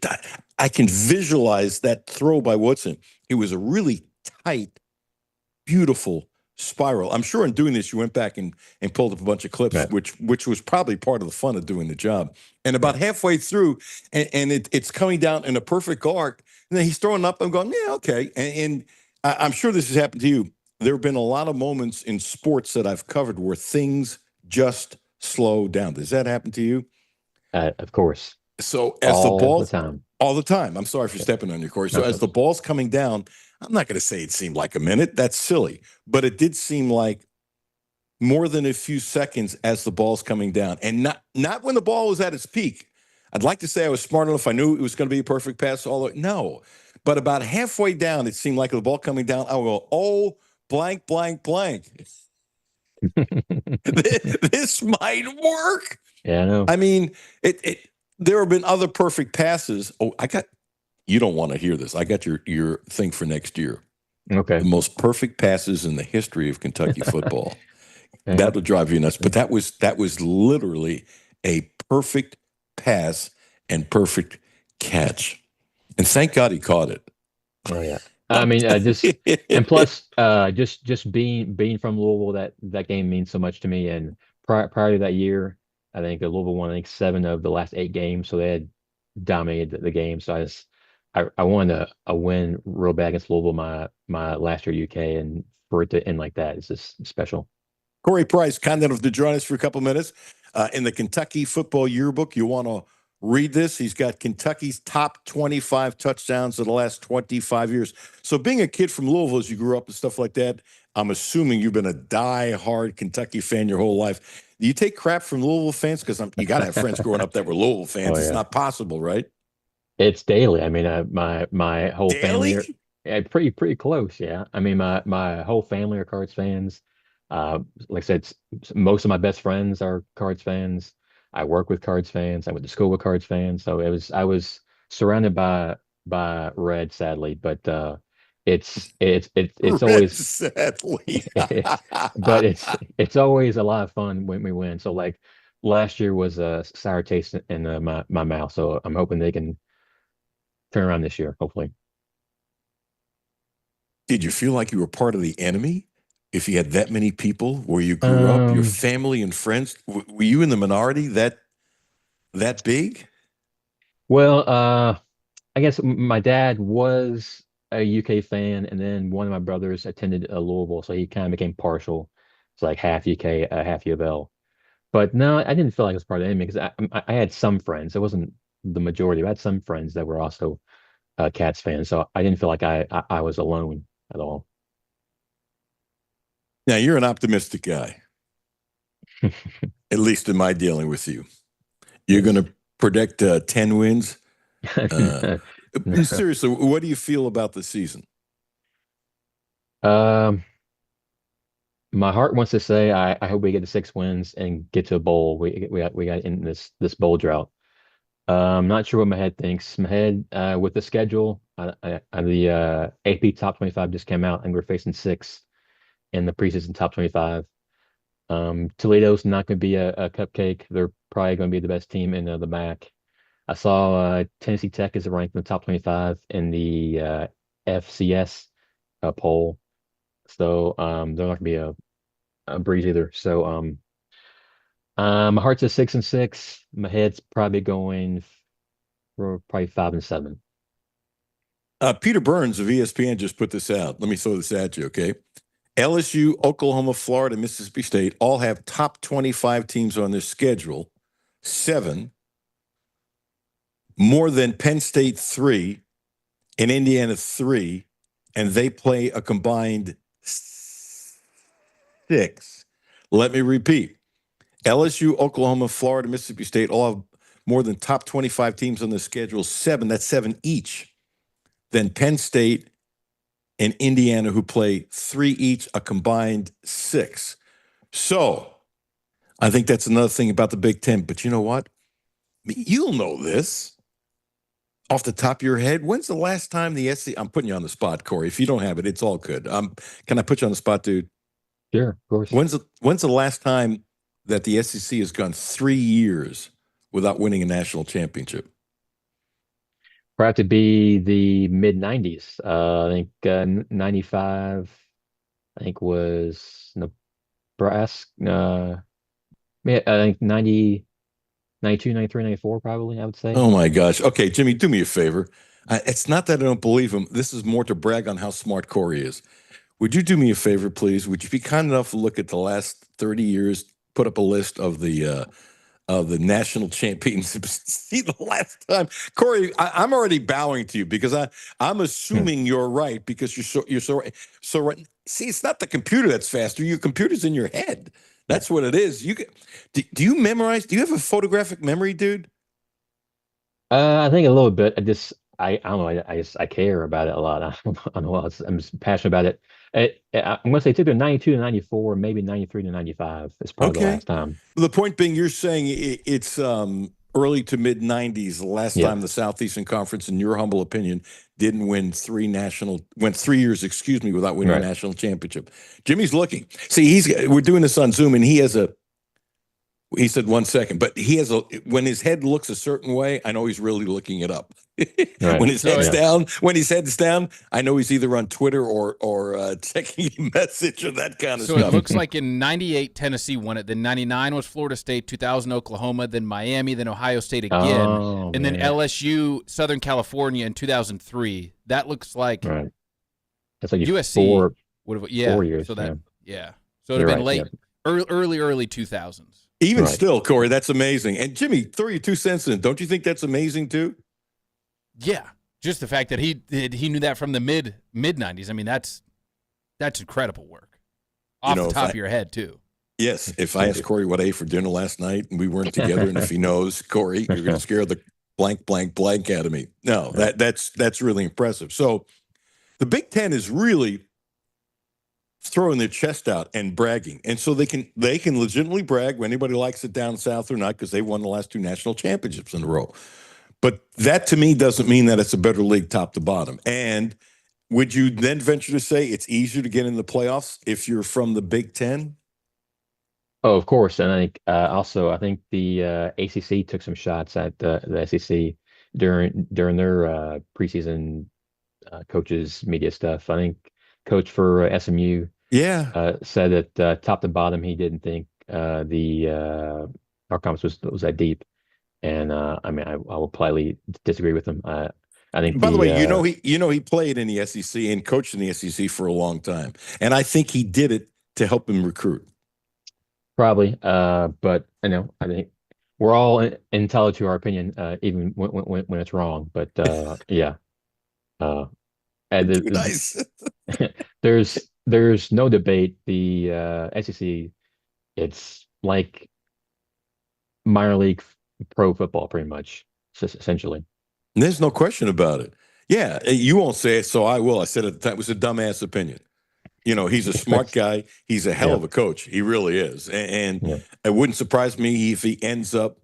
I can visualize that throw by Woodson. It was a really tight, beautiful spiral. I'm sure in doing this, you went back and pulled up a bunch of clips, Right. which was probably part of the fun of doing the job. And about halfway through, and it's coming down in a perfect arc, and then he's throwing up. I'm going, yeah, okay. And I'm sure this has happened to you. There have been a lot of moments in sports that I've covered where things just slow down. Does that happen to you? Of course, So as all the ball the time. all the time. I'm sorry for stepping on your Corey. So No, as the ball's coming down, I'm not going to say it seemed like a minute. That's silly. But it did seem like more than a few seconds as the ball's coming down. And not when the ball was at its peak. I'd like to say I was smart enough. I knew it was going to be a perfect pass all the way. No. But about halfway down, it seemed like the ball coming down, I will go, oh, blank, blank, blank. This might work. Yeah, I know. I mean, there have been other perfect passes. Oh, you don't want to hear this. I got your thing for next year. Okay. The most perfect passes in the history of Kentucky football. Yeah. That'll drive you nuts. But that was literally a perfect pass and perfect catch. And thank God he caught it. Oh yeah. I mean, just and plus, just being from Louisville, that game means so much to me. And prior to that year, I think Louisville won 7 of the last 8 games, so they had dominated the game. So I wanted a win real bad against Louisville my last year at UK, and for it to end like that is just special. Corey Price, kind enough to join us for a couple minutes. In the Kentucky Football Yearbook, you want to read this. He's got Kentucky's top 25 touchdowns of the last 25 years. So being a kid from Louisville, as you grew up and stuff like that, I'm assuming you've been a die-hard Kentucky fan your whole life. Do you take crap from Louisville fans? Because you got to have friends growing up that were Louisville fans. Oh, It's yeah. not possible, right? It's daily. I mean, my whole Daily? family are pretty close. Yeah. I mean, my whole family are Cards fans. Like I said, most of my best friends are Cards fans. I work with Cards fans. I went to school with Cards fans. So I was surrounded by red, sadly, but it's always sadly. but it's always a lot of fun when we win. So like last year was a sour taste in my mouth. So I'm hoping they can turn around this year, hopefully. Did you feel like you were part of the enemy? If you had that many people where you grew up, your family and friends, were you in the minority that big? Well, I guess my dad was a UK fan, and then one of my brothers attended Louisville, so he kind of became partial. It's like half UK, half U of L. But no, I didn't feel like I was part of the enemy because I had some friends. It wasn't the majority. I had some friends that were also Cats fans, so I didn't feel like I was alone at all. Now, you're an optimistic guy, at least in my dealing with you. You're going to predict 10 wins. Seriously, what do you feel about the season? My heart wants to say I hope we get to 6 wins and get to a bowl. We got in this bowl drought. I'm not sure what my head thinks. My head with the schedule, the AP top 25 just came out, and we're facing 6 in the preseason top 25. Toledo's not going to be a cupcake. They're probably going to be the best team in the MAC. I saw Tennessee Tech is ranked in the top 25 in the FCS poll. So they're not going to be a breeze either. So my heart's at 6-6. My head's probably going for probably 5-7. Peter Burns of ESPN just put this out. Let me throw this at you, okay? LSU, Oklahoma, Florida, Mississippi State all have top 25 teams on their schedule. 7, more than Penn State 3 and Indiana 3, and they play a combined 6. Let me repeat. LSU, Oklahoma, Florida, Mississippi State all have more than top 25 teams on the schedule. 7, that's 7 each. Then Penn State and Indiana, who play 3 each, a combined 6. So I think that's another thing about the Big Ten. But you know what? You'll know this off the top of your head. When's the last time the SEC? I'm putting you on the spot, Corey. If you don't have it, it's all good. Can I put you on the spot, dude? Sure, of course. When's the last time that the SEC has gone 3 years without winning a national championship? For it to be the mid 90s. I think 95, I think was Nebraska. I think 90, 92, 93, 94, probably, I would say. Oh my gosh. Okay, Jimmy, do me a favor. It's not that I don't believe him. This is more to brag on how smart Corey is. Would you do me a favor, please? Would you be kind enough to look at the last 30 years, put up a list of the national championships? See the last time, Corey. I'm already bowing to you because I'm assuming you're right because you're so right. See, it's not the computer that's faster. Your computer's in your head. That's what it is. Do you memorize? Do you have a photographic memory, dude? I think a little bit. I don't know. I care about it a lot. I don't know. I'm just passionate about it. I'm going to say it's either 92 to 94, maybe 93 to 95 is probably the last time. The point being, you're saying it's early to mid 90s, the last time the Southeastern Conference, in your humble opinion, didn't win 3 years, without winning a national championship. Jimmy's looking. See, we're doing this on Zoom, and he said 1 second, but when his head looks a certain way, I know he's really looking it up. When his head's down, I know he's either on Twitter or checking a message or that kind of stuff. So it looks like in 98, Tennessee won it. Then 99 was Florida State, 2000, Oklahoma, then Miami, then Ohio State again, and then LSU, Southern California in 2003. That looks like that's like USC. 4 years. So that So it would have been late, early 2000s. Even still, Corey, that's amazing. And Jimmy, throw your 2 cents in. Don't you think that's amazing too? Yeah, just the fact that he knew that from the mid 90s. I mean, that's incredible work off the top of your head too. Yes. If I asked Corey what I ate for dinner last night and we weren't together, and if he knows, Corey, you're going to scare the blank out of me. No, that's really impressive. So the Big Ten is really throwing their chest out and bragging, and so they can legitimately brag when anybody likes it down south or not, because they won the last 2 national championships in a row. But that to me doesn't mean that it's a better league top to bottom. And would you then venture to say it's easier to get in the playoffs if you're from the Big Ten? Oh, of course. And I think also the ACC took some shots at the SEC during their preseason coaches media stuff. I think coach for SMU Yeah. said that top to bottom he didn't think the our conference was that deep, and I mean I will politely disagree with him. I think By the way, the he played in the SEC and coached in the SEC for a long time, and I think he did it to help him recruit. probably, but I think we're all entitled to our opinion, even when it's wrong. But yeah, uh, and Too nice. there's no debate. The SEC, it's like minor league pro football, pretty much, essentially. There's no question about it. Yeah, you won't say it, so I will. I said at the time it was a dumbass opinion. He's a smart guy. He's a hell Yeah, of a coach. He really is. And yeah. it wouldn't surprise me if he ends up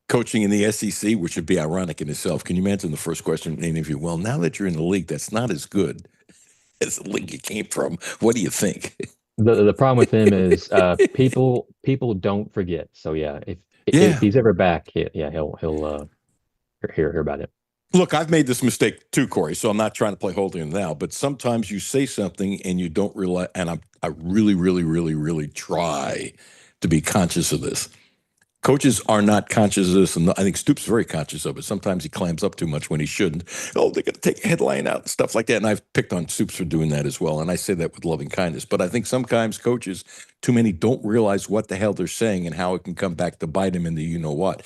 coaching in the SEC, which would be ironic in itself. Can you imagine the first question in any of you? Well, now that you're in the league, that's not as good as the league you came from. What do you think? The problem with him is people don't forget. So yeah, if Yeah. he's ever back, he'll hear about it. Look, I've made this mistake too, Corey, so I'm not trying to play holding now, but sometimes you say something and you don't realize, and I really, really, really, really try to be conscious of this. Coaches are not conscious of this, and I think Stoops is very conscious of it. Sometimes he clams up too much when he shouldn't. Oh, they're going to take a headline out and stuff like that, and I've picked on Stoops for doing that as well, and I say that with loving kindness. But I think sometimes coaches, too many, don't realize what the hell they're saying and how it can come back to bite him in the you-know-what.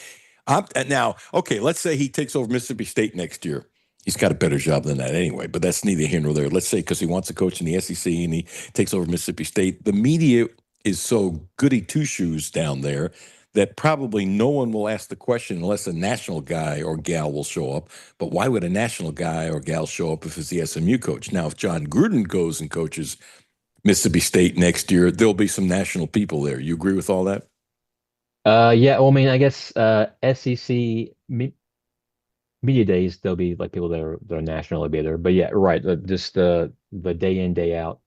Now, okay, let's say he takes over Mississippi State next year. He's got a better job than that anyway, but that's neither here nor there. Let's say because he wants to coach in the SEC and he takes over Mississippi State. The media is so goody two-shoes down there that probably no one will ask the question unless a national guy or gal will show up. But why would a national guy or gal show up if it's the SMU coach? Now, if John Gruden goes and coaches Mississippi State next year, there'll be some national people there. You agree with all that? Yeah, well, I mean, I guess SEC media days there'll be like people that are nationally be there. But yeah, right, just the day in day out.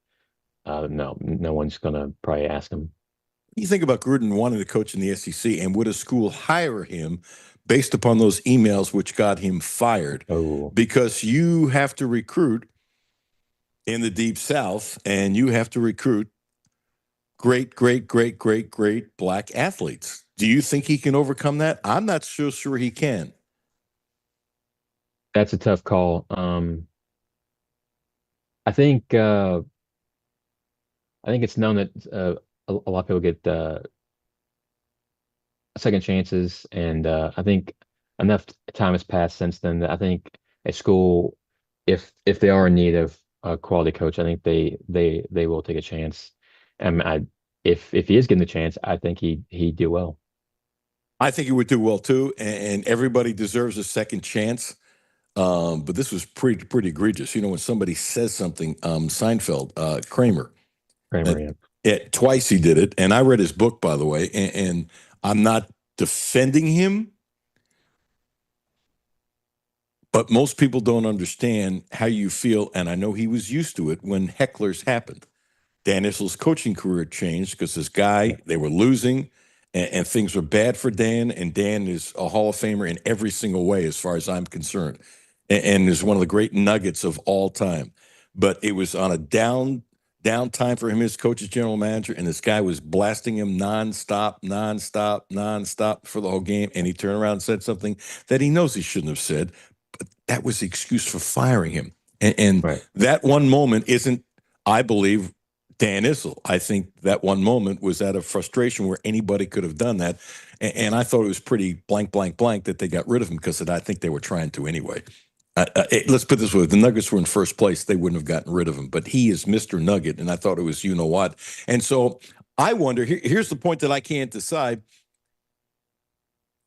No one's gonna probably ask him. You think about Gruden wanting to coach in the SEC, and would a school hire him based upon those emails which got him fired? Oh, Because you have to recruit in the Deep South, and you have to recruit great, great, great, great, great black athletes. Do you think he can overcome that? I'm not so sure he can. that's a tough call. I think it's known that a lot of people get second chances, and I think enough time has passed since then that I think a school, if they are in need of a quality coach, I think they will take a chance. And if he is getting the chance, I think he'd do well. I think he would do well too, and everybody deserves a second chance. But this was pretty egregious. When somebody says something, Seinfeld, Kramer, Yeah. twice he did it, and I read his book, by the way, and I'm not defending him, but most people don't understand how you feel, and I know he was used to it when hecklers happened. Dan Issel's coaching career changed because this guy, they were losing, and things were bad for Dan, and Dan is a Hall of Famer in every single way as far as I'm concerned, and is one of the great nuggets of all time. But it was on a down time for him as coach as general manager, and this guy was blasting him nonstop for the whole game, and he turned around and said something that he knows he shouldn't have said, but that was the excuse for firing him. And Right. that one moment isn't, I believe, Dan Issel. I think that one moment was out of frustration where anybody could have done that, and I thought it was pretty blank that they got rid of him because I think they were trying to anyway. Let's put it this way. If the Nuggets were in first place, they wouldn't have gotten rid of him. But he is Mr. Nugget, and I thought it was you-know-what. And so I wonder, here's the point that I can't decide.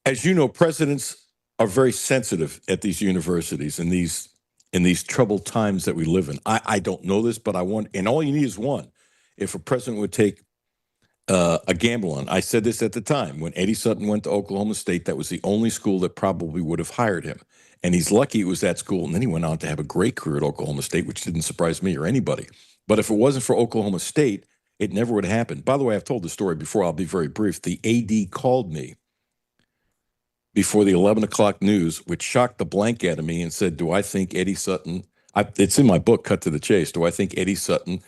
As you know, presidents are very sensitive at these universities in these troubled times that we live in. I don't know this, but I want, and all you need is one. If a president would take a gamble on, I said this at the time, when Eddie Sutton went to Oklahoma State, that was the only school that probably would have hired him. And he's lucky it was that school. And then he went on to have a great career at Oklahoma State, which didn't surprise me or anybody. But if it wasn't for Oklahoma State, it never would have happened. By the way, I've told the story before. I'll be very brief. The AD called me before the 11 o'clock news, which shocked the blank out of me, and said, do I think Eddie Sutton, it's in my book, Cut to the Chase, do I think Eddie Sutton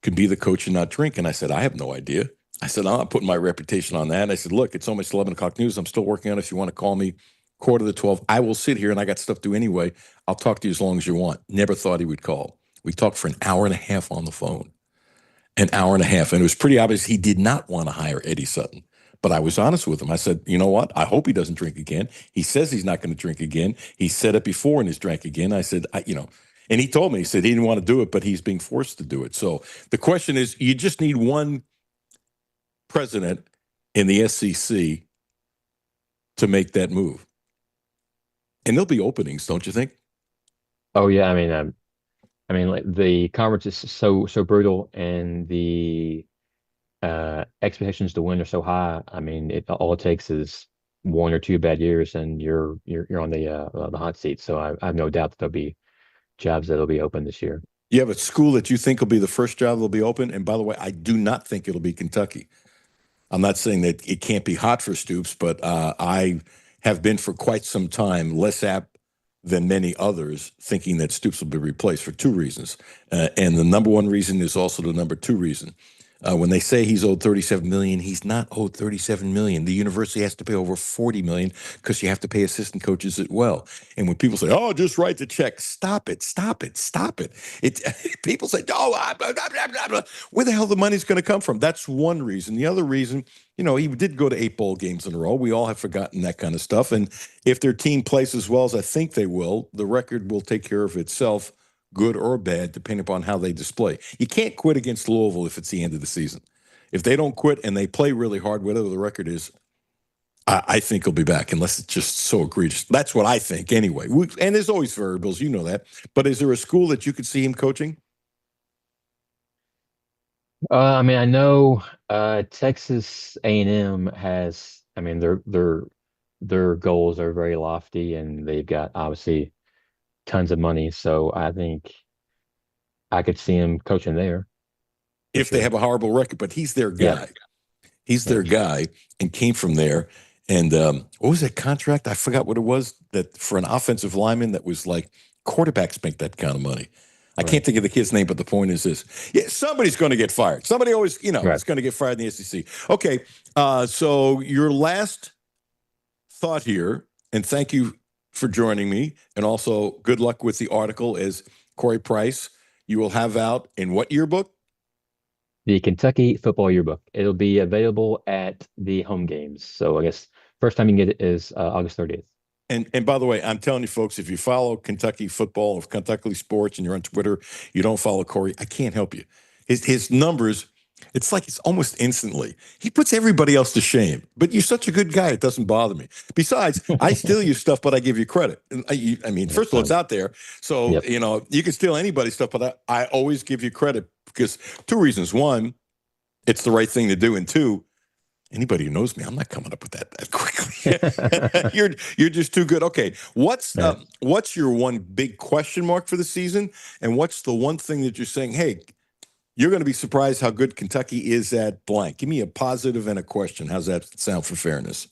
could be the coach and not drink? And I said, I have no idea. I said, I'm not putting my reputation on that. And I said, look, it's almost 11 o'clock news. I'm still working on it. If you want to call me 11:45, I will sit here, and I got stuff to do anyway. I'll talk to you as long as you want. Never thought he would call. We talked for an hour and a half on the phone. An hour and a half. And it was pretty obvious he did not want to hire Eddie Sutton. But I was honest with him. I said, you know what? I hope he doesn't drink again. He says he's not going to drink again. He said it before and he's drank again. I said, and he told me, he said he didn't want to do it, but he's being forced to do it. So the question is, you just need one president in the SEC to make that move. And there'll be openings, don't you think? Oh yeah, I mean, like the conference is so brutal, and the expectations to win are so high. I mean, all it takes is one or two bad years, and you're on the hot seat. So I have no doubt that there'll be jobs that'll be open this year. You have a school that you think will be the first job that'll be open, and by the way, I do not think it'll be Kentucky. I'm not saying that it can't be hot for Stoops, but I have been for quite some time less apt than many others thinking that Stoops will be replaced for two reasons. And the number one reason is also the number two reason. When they say he's owed $37 million, he's not owed $37 million. The university has to pay over $40 million because you have to pay assistant coaches as well. And when people say, "Oh, just write the check," stop it. People say, "Oh, blah, blah, blah, blah." Where the hell the money's going to come from? That's one reason. The other reason, he did go to 8 bowl games in a row. We all have forgotten that kind of stuff. And if their team plays as well as I think they will, the record will take care of itself, good or bad, depending upon how they display. You can't quit against Louisville if it's the end of the season. If they don't quit and they play really hard, whatever the record is, I think he'll be back, unless it's just so egregious. That's what I think anyway. And there's always variables, you know that. But is there a school that you could see him coaching? I mean, I know Texas A&M has. I mean, their goals are very lofty, and they've got obviously tons of money. So I think I could see him coaching there. If they have a horrible record, but he's their guy. Yeah. He's their guy and came from there. And what was that contract? I forgot what it was, that for an offensive lineman that was like, quarterbacks make that kind of money. I can't think of the kid's name, but the point is this. Yeah, somebody's going to get fired. Somebody always, is going to get fired in the SEC. Okay, so your last thought here, and thank you for joining me, and also good luck with the article as Corey Price you will have out in what yearbook? The Kentucky Football Yearbook. It'll be available at the home games. So I guess first time you can get it is August 30th. And by the way, I'm telling you folks, if you follow Kentucky football or Kentucky sports and you're on Twitter, you don't follow Corey, I can't help you. His numbers, it's like it's almost instantly. He puts everybody else to shame. But you're such a good guy, it doesn't bother me. Besides, I steal your stuff, but I give you credit. I mean, first of all, it's out there. So, you can steal anybody's stuff, but I always give you credit because two reasons. One, it's the right thing to do. And two, anybody who knows me, I'm not coming up with that quickly. You're just too good. Okay, what's your one big question mark for the season, and what's the one thing that you're saying, hey, you're going to be surprised how good Kentucky is at blank? Give me a positive and a question. How's that sound for fairness?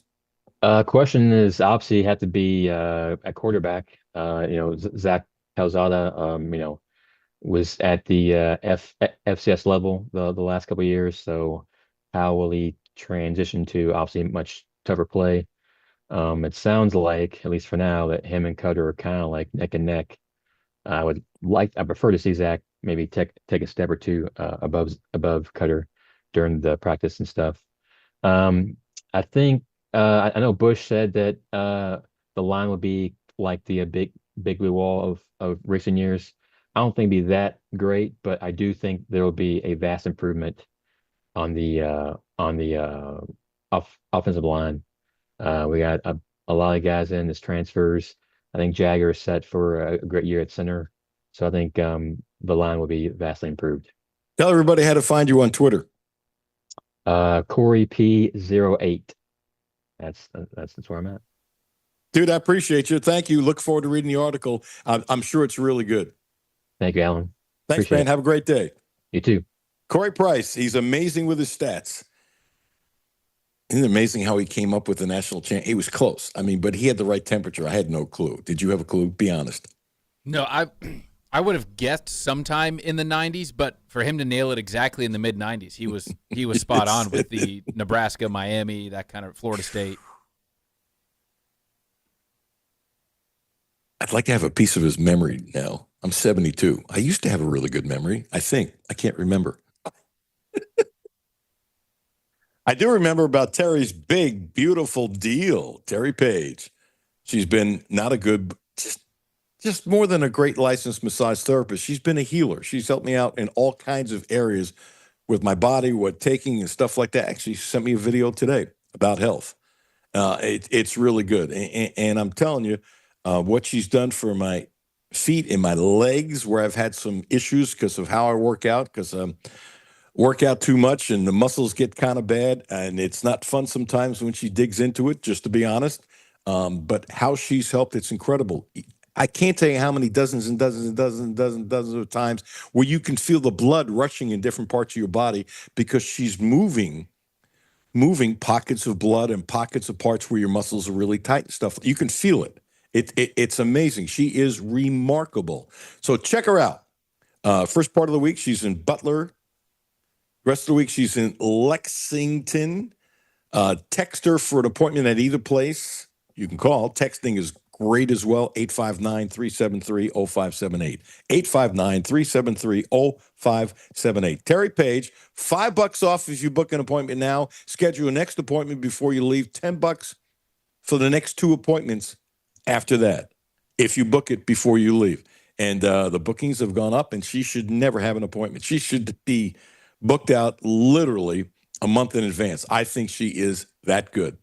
Question is obviously have to be at quarterback. Zach Calzada, was at the FCS level the last couple of years. So how will he transition to obviously much tougher play? It sounds like, at least for now, that him and Cutler are kind of like neck and neck. I prefer to see Zach maybe take a step or two above Cutler during the practice and stuff. I think I know Bush said that the line would be like the big blue wall of recent years. I don't think it'd be that great, but I do think there will be a vast improvement on the offensive line. We got a lot of guys in as transfers. I think Jagger is set for a great year at center. So I think the line will be vastly improved. Tell everybody how to find you on Twitter. Corey P08. That's where I'm at. Dude, I appreciate you. Thank you. Look forward to reading the article. I'm sure it's really good. Thank you, Alan. Thanks, man. Have a great day. You too. Corey Price, he's amazing with his stats. Isn't it amazing how he came up with the national champ? He was close. I mean, but he had the right temperature. I had no clue. Did you have a clue? Be honest. No, I would have guessed sometime in the 90s, but for him to nail it exactly in the mid 90s, he was spot on with the Nebraska, Miami, that kind of Florida State. I'd like to have a piece of his memory now. I'm 72. I used to have a really good memory, I think. I can't remember. I do remember about Terry's big, beautiful deal. Terry Page. She's been not a good, just more than a great licensed massage therapist. She's been a healer. She's helped me out in all kinds of areas with my body, what taking and stuff like that. Actually, she sent me a video today about health. It's really good. And I'm telling you, what she's done for my feet and my legs, where I've had some issues because of how I work out, because work out too much and the muscles get kind of bad, and it's not fun sometimes when she digs into it, just to be honest. But how she's helped, it's incredible. I can't tell you how many dozens and dozens and dozens and dozens of times where you can feel the blood rushing in different parts of your body because she's moving pockets of blood and pockets of parts where your muscles are really tight and stuff. You can feel it. It's amazing. She is remarkable. So check her out. First part of the week, she's in Butler. Rest of the week, she's in Lexington. Text her for an appointment at either place. You can call. Texting is great as well. 859-373-0578. 859-373-0578. Terry Page, $5 off if you book an appointment now. Schedule a next appointment before you leave. $10 for the next 2 appointments after that, if you book it before you leave. And the bookings have gone up, and she should never have an appointment. She should be booked out literally a month in advance. I think she is that good.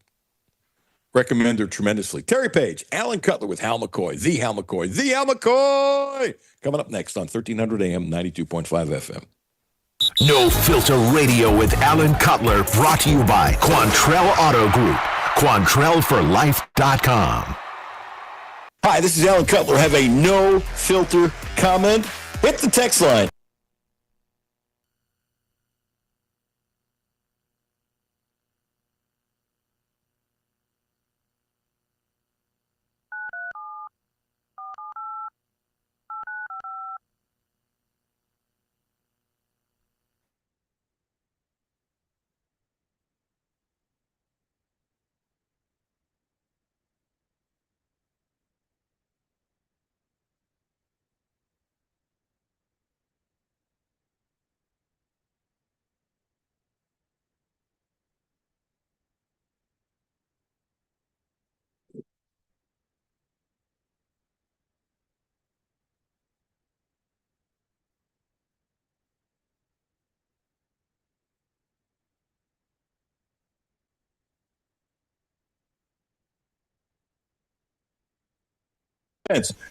Recommend her tremendously. Terry Page, Alan Cutler with Hal McCoy, the Hal McCoy, coming up next on 1300 AM, 92.5 FM. No Filter Radio with Alan Cutler, brought to you by Quantrell Auto Group. QuantrellForLife.com. Hi, this is Alan Cutler. Have a no filter comment? Hit the text line.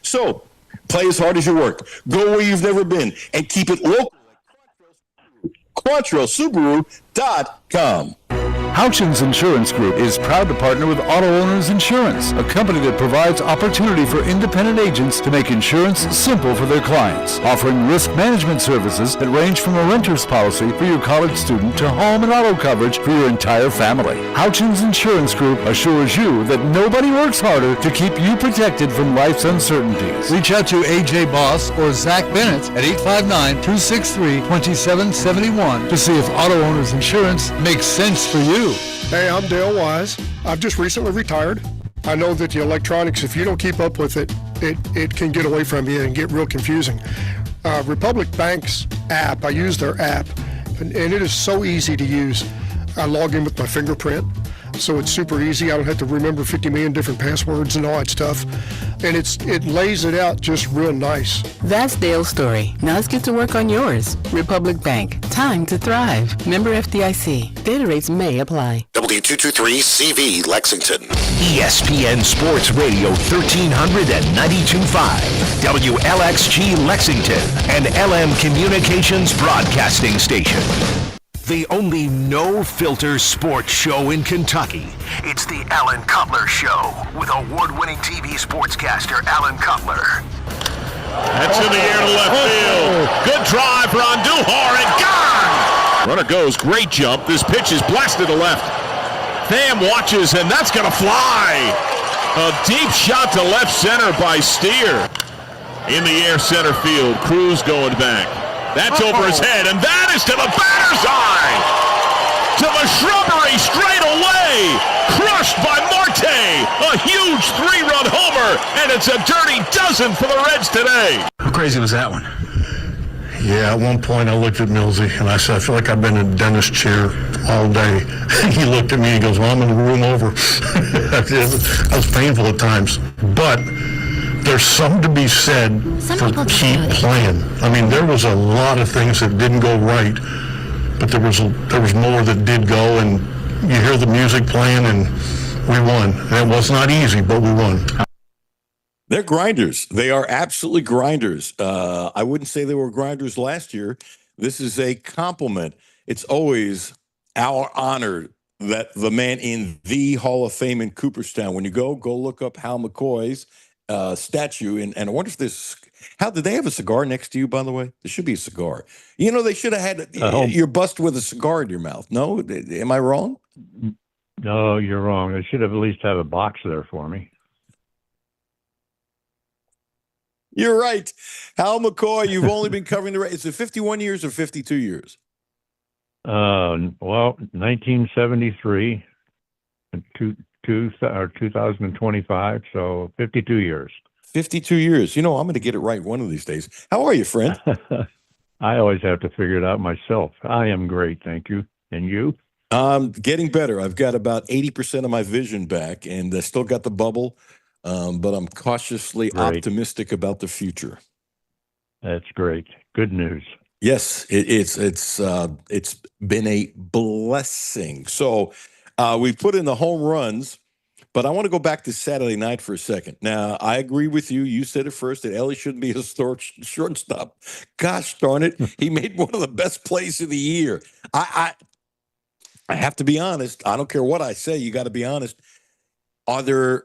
So, play as hard as you work. Go where you've never been and keep it local. QuantrellSubaru.com. Houchins Insurance Group is proud to partner with Auto Owners Insurance, a company that provides opportunity for independent agents to make insurance simple for their clients, offering risk management services that range from a renter's policy for your college student to home and auto coverage for your entire family. Houchins Insurance Group assures you that nobody works harder to keep you protected from life's uncertainties. Reach out to AJ Boss or Zach Bennett at 859-263-2771 to see if Auto Owners Insurance makes sense for you. Hey, I'm Dale Wise. I've just recently retired. I know that the electronics, if you don't keep up with it, it can get away from you and get real confusing. Republic Bank's app, I use their app, and it is so easy to use. I log in with my fingerprint, so it's super easy. I don't have to remember 50 million different passwords and all that stuff. And it lays it out just real nice. That's Dale's story. Now let's get to work on yours. Republic Bank. Time to thrive. Member FDIC. Data rates may apply. W223CV Lexington. ESPN Sports Radio 1392.5. WLXG Lexington. And LM Communications Broadcasting Station. The only no-filter sports show in Kentucky. It's the Alan Cutler Show with award-winning TV sportscaster Alan Cutler. That's in the air to left field. Good drive for Andujar and gone! Runner goes, great jump. This pitch is blasted to left. Pham watches, and that's going to fly. A deep shot to left center by Steer. In the air center field, Cruz going back. That's over his head, and that is to the batter's eye. To the shrubbery straight away. Crushed by Marte. A huge 3-run homer, and it's a dirty dozen for the Reds today. How crazy was that one? Yeah, at one point I looked at Millsy and I said, I feel like I've been in a dentist chair all day. And he looked at me and he goes, well, I'm in the room over. That was painful at times. But there's something to be said for keep playing. I mean, there was a lot of things that didn't go right, but there was more that did go, and you hear the music playing and we won. And it was not easy, but we won. They're grinders. They are absolutely grinders. I wouldn't say they were grinders last year. This is a compliment. It's always our honor that the man in the Hall of Fame in Cooperstown, when you go look up Hal McCoy's statue. And I wonder if this, Hal, did they have a cigar next to you, by the way? There should be a cigar. You know, they should have had your bust with a cigar in your mouth. No? Am I wrong? No, you're wrong. They should have at least have a box there for me. You're right. Hal McCoy, you've only been covering the race. Is it 51 years or 52 years? Well, 1973 and 2025, so 52 years. 52 years. You know, I'm going to get it right one of these days. How are you, friend? I always have to figure it out myself. I am great, thank you. And you? Getting better. I've got about 80% of my vision back, and I still got the bubble. But I'm cautiously optimistic about the future. That's great. Good news. Yes, it's been a blessing. So we put in the home runs, but I want to go back to Saturday night for a second. Now, I agree with you. You said it first that Ellie shouldn't be a shortstop. Gosh darn it, he made one of the best plays of the year. I have to be honest. I don't care what I say. You got to be honest. Are there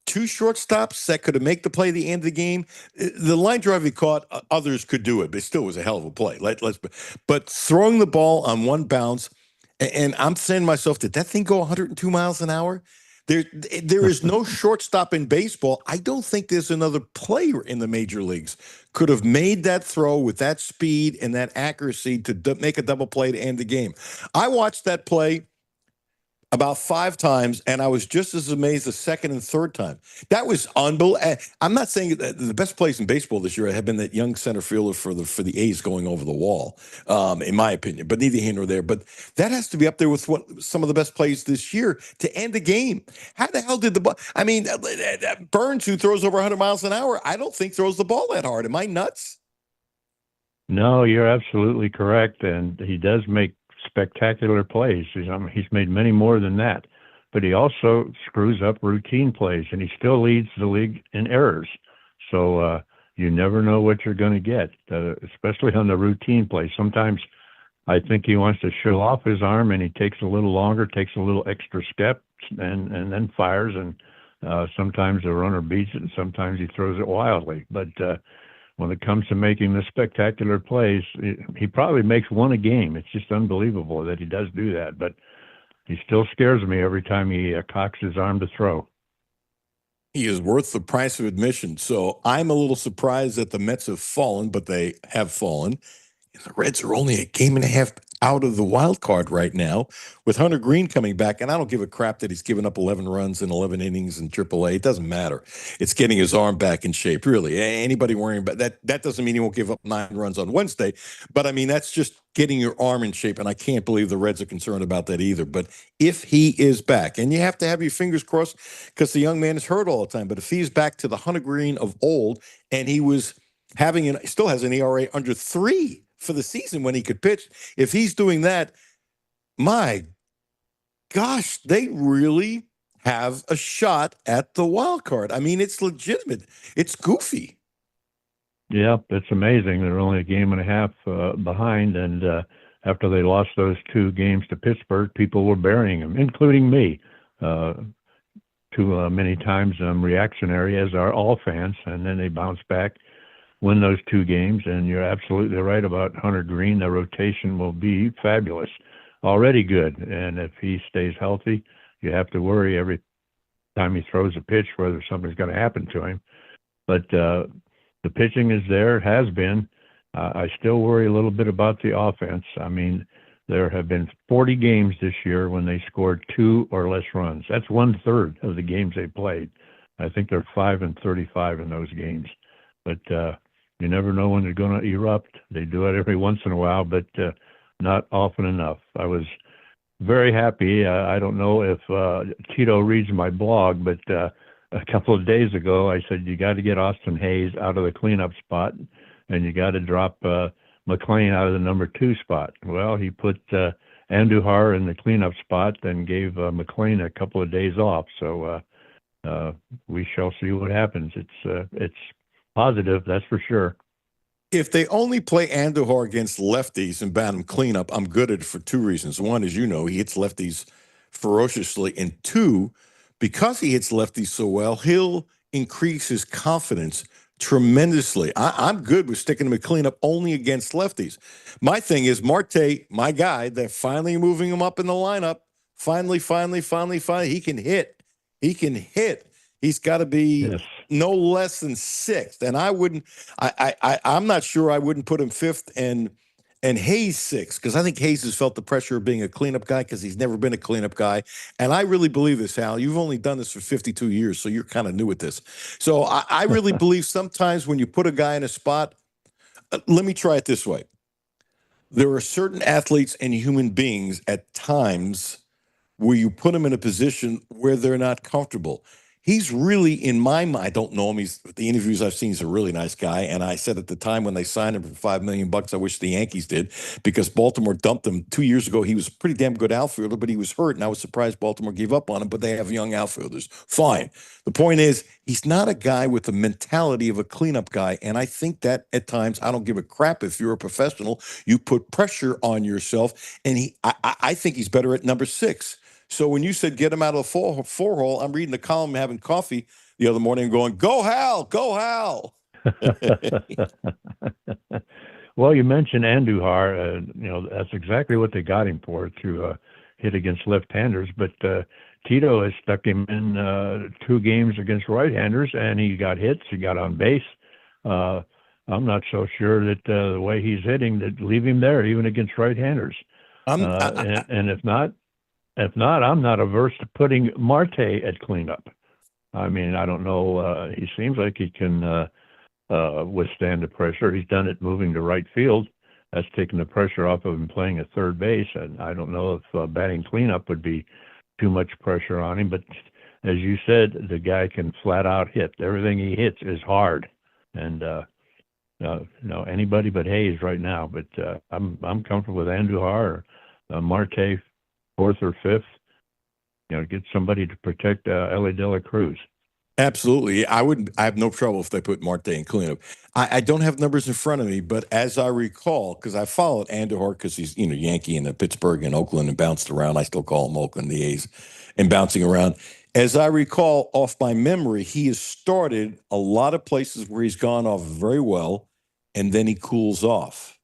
two shortstops that could have made the play at the end of the game? The line drive he caught, others could do it, but it still was a hell of a play. But throwing the ball on one bounce, and I'm saying to myself, did that thing go 102 miles an hour? There is no shortstop in baseball. I don't think there's another player in the major leagues could have made that throw with that speed and that accuracy to make a double play to end the game. I watched that play about 5 times, and I was just as amazed the second and third time. That was unbelievable. I'm not saying that the best plays in baseball this year have been that young center fielder for the A's going over the wall, in my opinion. But neither here nor there. But that has to be up there with some of the best plays this year to end the game. How the hell did the ball? I mean, Burns, who throws over 100 miles an hour, I don't think throws the ball that hard. Am I nuts? No, you're absolutely correct, and he does make spectacular plays. He's made many more than that, but he also screws up routine plays, and he still leads the league in errors. So you never know what you're going to get, especially on the routine plays. Sometimes I think he wants to show off his arm, and he takes a little longer, takes a little extra step, and then fires. And sometimes the runner beats it, and sometimes he throws it wildly. But when it comes to making the spectacular plays, he probably makes one a game. It's just unbelievable that he does do that. But he still scares me every time he cocks his arm to throw. He is worth the price of admission. So I'm a little surprised that the Mets have fallen, but they have fallen. And the Reds are only a game and a half out of the wild card right now with Hunter Green coming back. And I don't give a crap that he's given up 11 runs in 11 innings in AAA. It doesn't matter. It's getting his arm back in shape, really. Anybody worrying about that? That doesn't mean he won't give up 9 runs on Wednesday. But, I mean, that's just getting your arm in shape. And I can't believe the Reds are concerned about that either. But if he is back, and you have to have your fingers crossed because the young man is hurt all the time. But if he's back to the Hunter Green of old, and he was still has an ERA under 3 for the season when he could pitch. If he's doing that, my gosh, they really have a shot at the wild card. I mean, it's legitimate. It's goofy. Yeah, it's amazing. They're only a game and a half behind, and after they lost those 2 games to Pittsburgh, people were burying them, including me. Too many times I'm reactionary, as are all fans, and then they bounce back, win those 2 games, and you're absolutely right about Hunter Green. The rotation will be fabulous. already good. And if he stays healthy, you have to worry every time he throws a pitch whether something's going to happen to him. But the pitching is there, has been. I still worry a little bit about the offense. I mean, there have been 40 games this year when they scored 2 or less runs. That's 1/3 of the games they played. I think they're 5-35 in those games. But you never know when they're going to erupt. They do it every once in a while, but not often enough. I was very happy. I don't know if Tito reads my blog, but a couple of days ago I said you got to get Austin Hayes out of the cleanup spot, and you got to drop McLean out of the number 2 spot. Well, he put Andujar in the cleanup spot and gave McLean a couple of days off. So we shall see what happens. It's positive, that's for sure. If they only play Andujar against lefties and bat him cleanup, I'm good at it for 2 reasons. One, as you know, he hits lefties ferociously. And 2, because he hits lefties so well, he'll increase his confidence tremendously. I'm good with sticking him at cleanup only against lefties. My thing is Marte, my guy, they're finally moving him up in the lineup. Finally, he can hit. He can hit. He's got to be no less than 6th. And I'm not sure I wouldn't put him 5th and Hayes 6th, because I think Hayes has felt the pressure of being a cleanup guy because he's never been a cleanup guy. And I really believe this, Hal. You've only done this for 52 years, so you're kind of new at this. So I really believe sometimes when you put a guy in a spot, let me try it this way. There are certain athletes and human beings at times where you put them in a position where they're not comfortable. He's really, in my mind, I don't know him. The interviews I've seen, he's a really nice guy. And I said at the time when they signed him for $5 million, I wish the Yankees did, because Baltimore dumped him 2 years ago. He was a pretty damn good outfielder, but he was hurt. And I was surprised Baltimore gave up on him, but they have young outfielders. Fine. The point is, he's not a guy with the mentality of a cleanup guy. And I think that at times, I don't give a crap if you're a professional, you put pressure on yourself. And I think he's better at number 6. So when you said get him out of the four hole, I'm reading the column, having coffee the other morning, and going, "Go Hal, go Hal." Well, you mentioned Andujar. That's exactly what they got him for, to hit against left-handers. But Tito has stuck him in 2 games against right-handers, and he got hits. He got on base. I'm not so sure that the way he's hitting, that leave him there even against right-handers. And if not, I'm not averse to putting Marte at cleanup. I mean, I don't know. He seems like he can withstand the pressure. He's done it moving to right field. That's taken the pressure off of him playing at third base. And I don't know if batting cleanup would be too much pressure on him. But as you said, the guy can flat out hit. Everything he hits is hard. And anybody but Hayes right now. But I'm comfortable with Andujar or Marte, 4th or 5th, get somebody to protect Ellie De La Cruz. Absolutely. I have no trouble if they put Marte in cleanup. I don't have numbers in front of me, but as I recall, because I followed Andujar because he's, Yankee in Pittsburgh and Oakland and bounced around. I still call him Oakland, the A's, and bouncing around. As I recall off my memory, he has started a lot of places where he's gone off very well, and then he cools off.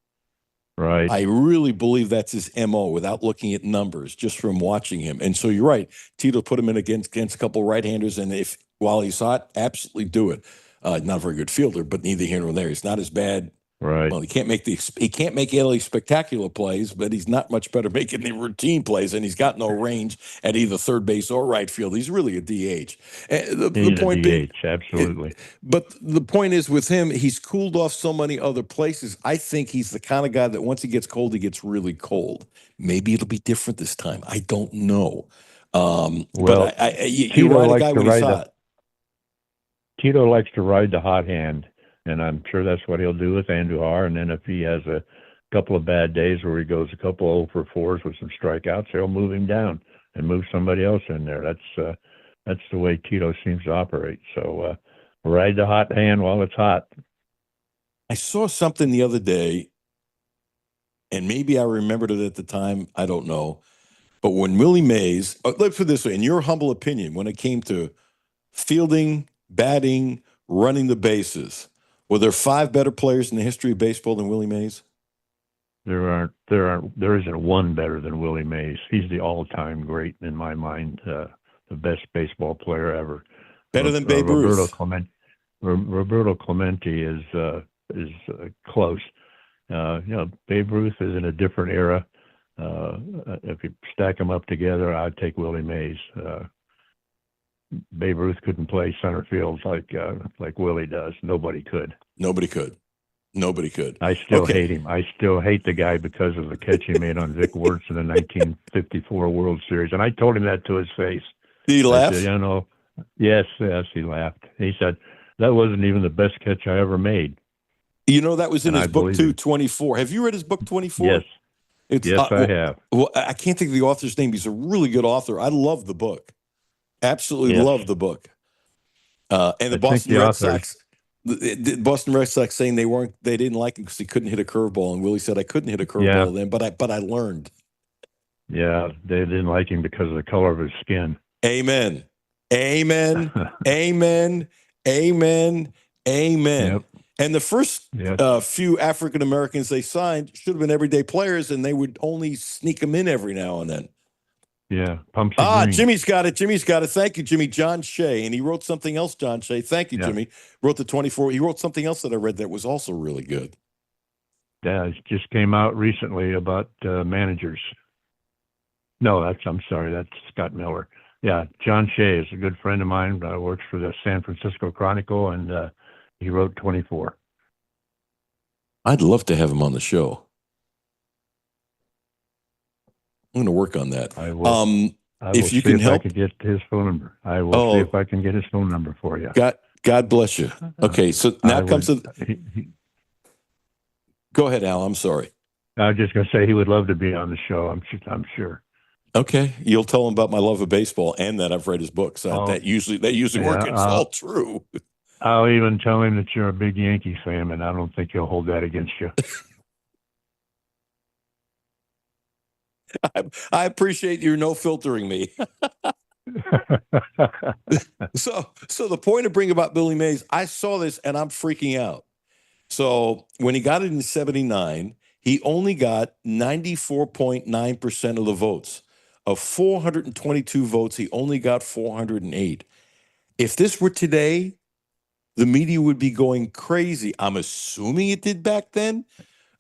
Right. I really believe that's his MO without looking at numbers, just from watching him. And so you're right. Tito put him in against a couple right-handers, and while he's hot, absolutely do it. Not a very good fielder, but neither here nor there. He's not as bad. Right. Well, he can't make LA spectacular plays, but he's not much better making the routine plays, and he's got no range at either third base or right field. He's really a DH. He's a DH, absolutely. But the point is, with him, he's cooled off so many other places. I think he's the kind of guy that once he gets cold, he gets really cold. Maybe it'll be different this time. I don't know. But you ride a guy when he's hot. Tito likes to ride the hot hand. And I'm sure that's what he'll do with Andujar. And then if he has a couple of bad days where he goes a couple 0 for 4s with some strikeouts, he'll move him down and move somebody else in there. That's the way Tito seems to operate. So ride the hot hand while it's hot. I saw something the other day, and maybe I remembered it at the time. I don't know. But when Willie Mays, let's put it this way, in your humble opinion, when it came to fielding, batting, running the bases, were there 5 better players in the history of baseball than Willie Mays? there isn't one better than Willie Mays. He's the all-time great in my mind, the best baseball player ever. Better than Babe Ruth. Roberto Clemente is close. Babe Ruth is in a different era. If you stack them up together, I'd take Willie Mays. Babe Ruth couldn't play center field like Willie does. Nobody could. I still hate him. I still hate the guy because of the catch he made on Vic Wertz in the 1954 World Series, and I told him that to his face. Did he laugh? I said, yes, he laughed. He said, that wasn't even the best catch I ever made. That was in his book too, 24. Have you read his book, 24? Yes. I have. Well, I can't think of the author's name. He's a really good author. I love the book. Absolutely love the book. And the Boston Red Sox. The Boston Red Sox saying they didn't like him because he couldn't hit a curveball, and Willie said, I couldn't hit a curveball then, but I learned. Yeah, they didn't like him because of the color of his skin. Amen. Amen. Amen. Amen. Amen. Yep. And the first few African Americans they signed should have been everyday players, and they would only sneak them in every now and then. Yeah, Pumpkin Green. Jimmy's got it. Thank you, Jimmy. John Shea. And he wrote something else, John Shea. Thank you, Jimmy. Wrote the 24. He wrote something else that I read that was also really good. Yeah, it just came out recently about managers. No, I'm sorry. That's Scott Miller. Yeah, John Shea is a good friend of mine. Works for the San Francisco Chronicle, and he wrote 24. I'd love to have him on the show. I'm going to work on that. I will. If you can help, I can get his phone number. I will see if I can get his phone number for you. God bless you. Okay, so now Go ahead, Al. I'm sorry. I was just going to say he would love to be on the show. I'm sure. Okay, you'll tell him about my love of baseball and that I've read his books. That usually works. It's all true. I'll even tell him that you're a big Yankee fan, and I don't think he'll hold that against you. I appreciate your no filtering me. So the point to bring about Billy Mays, I saw this and I'm freaking out. So when he got it in 79, he only got 94.9% of the votes. Of 422 votes, he only got 408. If this were today, the media would be going crazy. I'm assuming it did back then.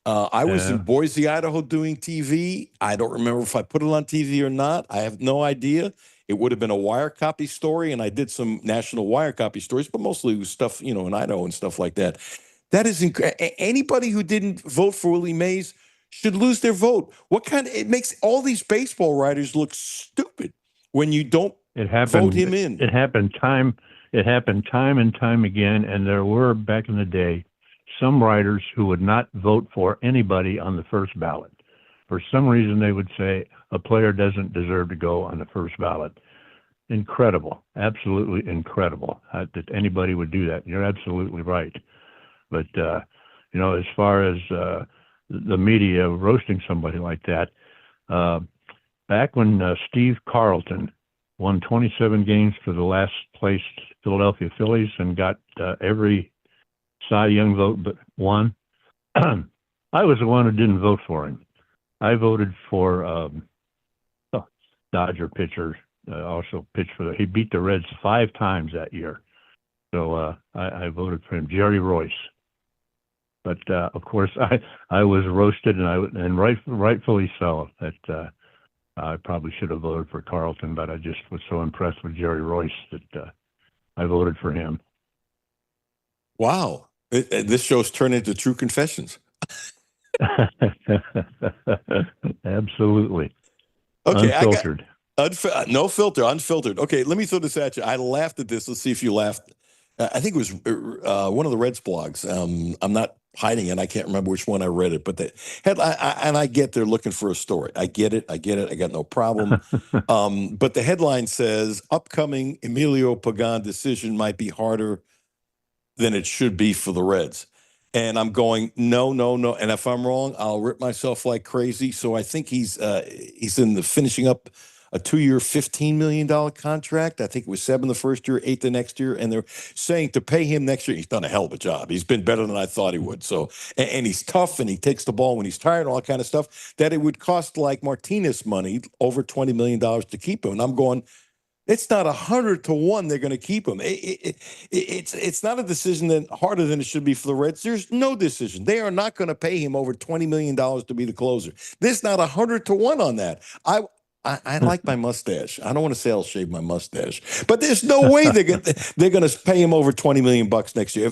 I was in Boise, Idaho doing TV. I don't remember if I put it on TV or not. I have no idea. It would have been a wire copy story, and I did some national wire copy stories, but mostly it was stuff, in Idaho and stuff like that. That is anybody who didn't vote for Willie Mays should lose their vote. It makes all these baseball writers look stupid when you don't vote him in. It happened time and time again, and there were back in the day some writers who would not vote for anybody on the first ballot. For some reason, they would say a player doesn't deserve to go on the first ballot. Incredible, absolutely incredible that anybody would do that. You're absolutely right. But, as far as the media roasting somebody like that, back when Steve Carlton won 27 games for the last placed Philadelphia Phillies and got every Cy Young vote but one, I was the one who didn't vote for him. I voted for Dodger pitcher, also pitched he beat the Reds 5 times that year. So I voted for him, Jerry Royce. But of course, I was roasted, and rightfully so. That I probably should have voted for Carlton, but I just was so impressed with Jerry Royce that I voted for him. Wow. This show's turned into True Confessions. Absolutely. Okay, unfiltered. No filter, unfiltered. Okay, let me throw this at you. I laughed at this. Let's see if you laughed. I think it was one of the Reds blogs. I'm not hiding it. I can't remember which one I read it, but the headline, and I get they're looking for a story. I get it. I got no problem. But the headline says, upcoming Emilio Pagan decision might be harder than it should be for the Reds. And I'm going, no. And if I'm wrong, I'll rip myself like crazy. So I think he's in the finishing up a 2-year, $15 million contract. I think it was 7 the first year, 8 the next year. And they're saying to pay him next year, he's done a hell of a job. He's been better than I thought he would. So, and he's tough and he takes the ball when he's tired and all that kind of stuff, that it would cost like Martinez money, over $20 million to keep him. And I'm going, it's not 100 to 1 they're going to keep him. It's not a decision that harder than it should be for the Reds. There's no decision. They are not going to pay him over $20 million to be the closer. There's not 100 to 1 on that. I like my mustache. I don't want to say I'll shave my mustache, but there's no way they're going to pay him over $20 million next year.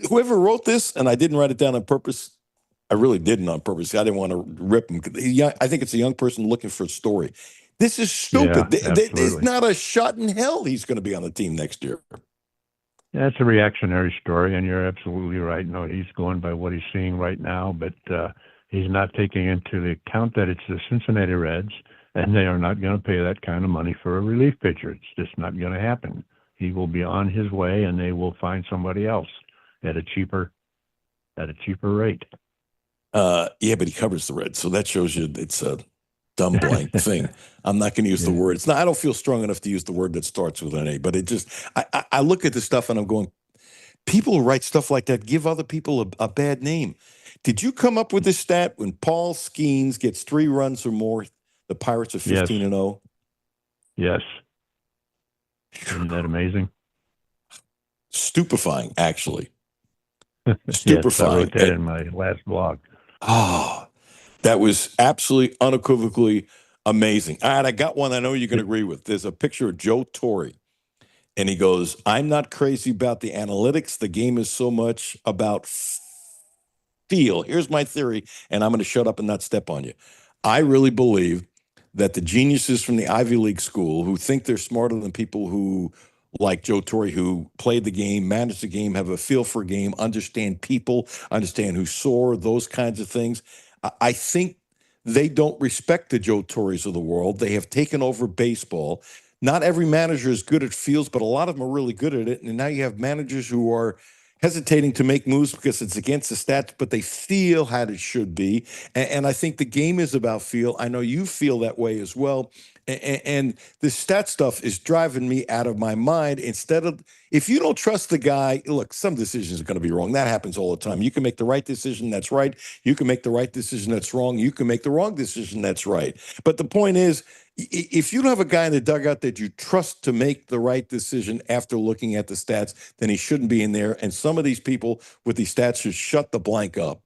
Whoever wrote this, and I didn't write it down on purpose, I really didn't on purpose. I didn't want to rip him. I think it's a young person looking for a story. This is stupid. There's not a shot in hell he's going to be on the team next year. That's a reactionary story, and you're absolutely right. No, he's going by what he's seeing right now, but he's not taking into the account that it's the Cincinnati Reds, and they are not going to pay that kind of money for a relief pitcher. It's just not going to happen. He will be on his way, and they will find somebody else at a cheaper rate. Yeah, but he covers the Reds, so that shows you it's a dumb blank thing. I'm not going to use the word. It's not. I don't feel strong enough to use the word that starts with an A. But it just, I look at this stuff and I'm going, people who write stuff like that give other people a bad name. Did you come up with this stat when Paul Skeens gets 3 runs or more, the Pirates are 15-0? Yes. Isn't that amazing? Stupefying, actually. Stupefying. Yes, I wrote that in my last blog. Oh, that was absolutely unequivocally amazing. All right, I got one I know you can agree with. There's a picture of Joe Torre, and he goes, I'm not crazy about the analytics. The game is so much about feel. Here's my theory, and I'm going to shut up and not step on you. I really believe that the geniuses from the Ivy League school who think they're smarter than people who, like Joe Torre, who played the game, managed the game, have a feel for a game, understand people, understand who's sore, those kinds of things. I think they don't respect the Joe Torres of the world. They have taken over baseball. Not every manager is good at feels, but a lot of them are really good at it. And now you have managers who are hesitating to make moves because it's against the stats, but they feel how it should be. And I think the game is about feel. I know you feel that way as well. And the stat stuff is driving me out of my mind. Instead of, if you don't trust the guy, look, some decisions are going to be wrong. That happens all the time. You can make the right decision, that's right. You can make the right decision, that's wrong. You can make the wrong decision, that's right. But the point is, if you don't have a guy in the dugout that you trust to make the right decision after looking at the stats, then he shouldn't be in there. And some of these people with these stats should shut the blank up.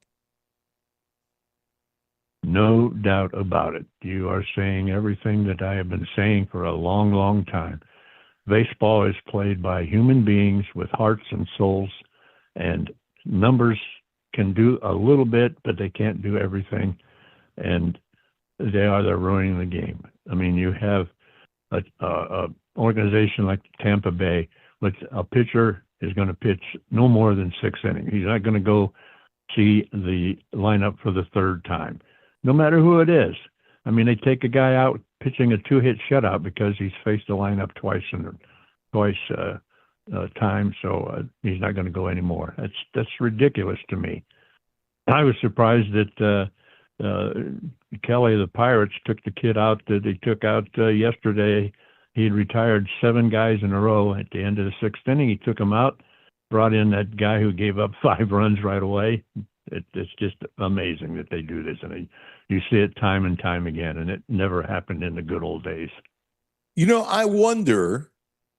No doubt about it. You are saying everything that I have been saying for a long, long time. Baseball is played by human beings with hearts and souls, and numbers can do a little bit, but they can't do everything, and they're ruining the game. I mean, you have a organization like Tampa Bay, which a pitcher is going to pitch no more than 6 innings. He's not going to go see the lineup for the 3rd time, no matter who it is. I mean, they take a guy out pitching a 2-hit shutout because he's faced the lineup twice time, so he's not going to go anymore. That's ridiculous to me. I was surprised that Kelly of the Pirates took the kid out that he took out yesterday. He had retired 7 guys in a row. At the end of the 6th inning, he took him out, brought in that guy who gave up 5 runs right away. It's just amazing that they do this, and you see it time and time again, and it never happened in the good old days. You know, I wonder,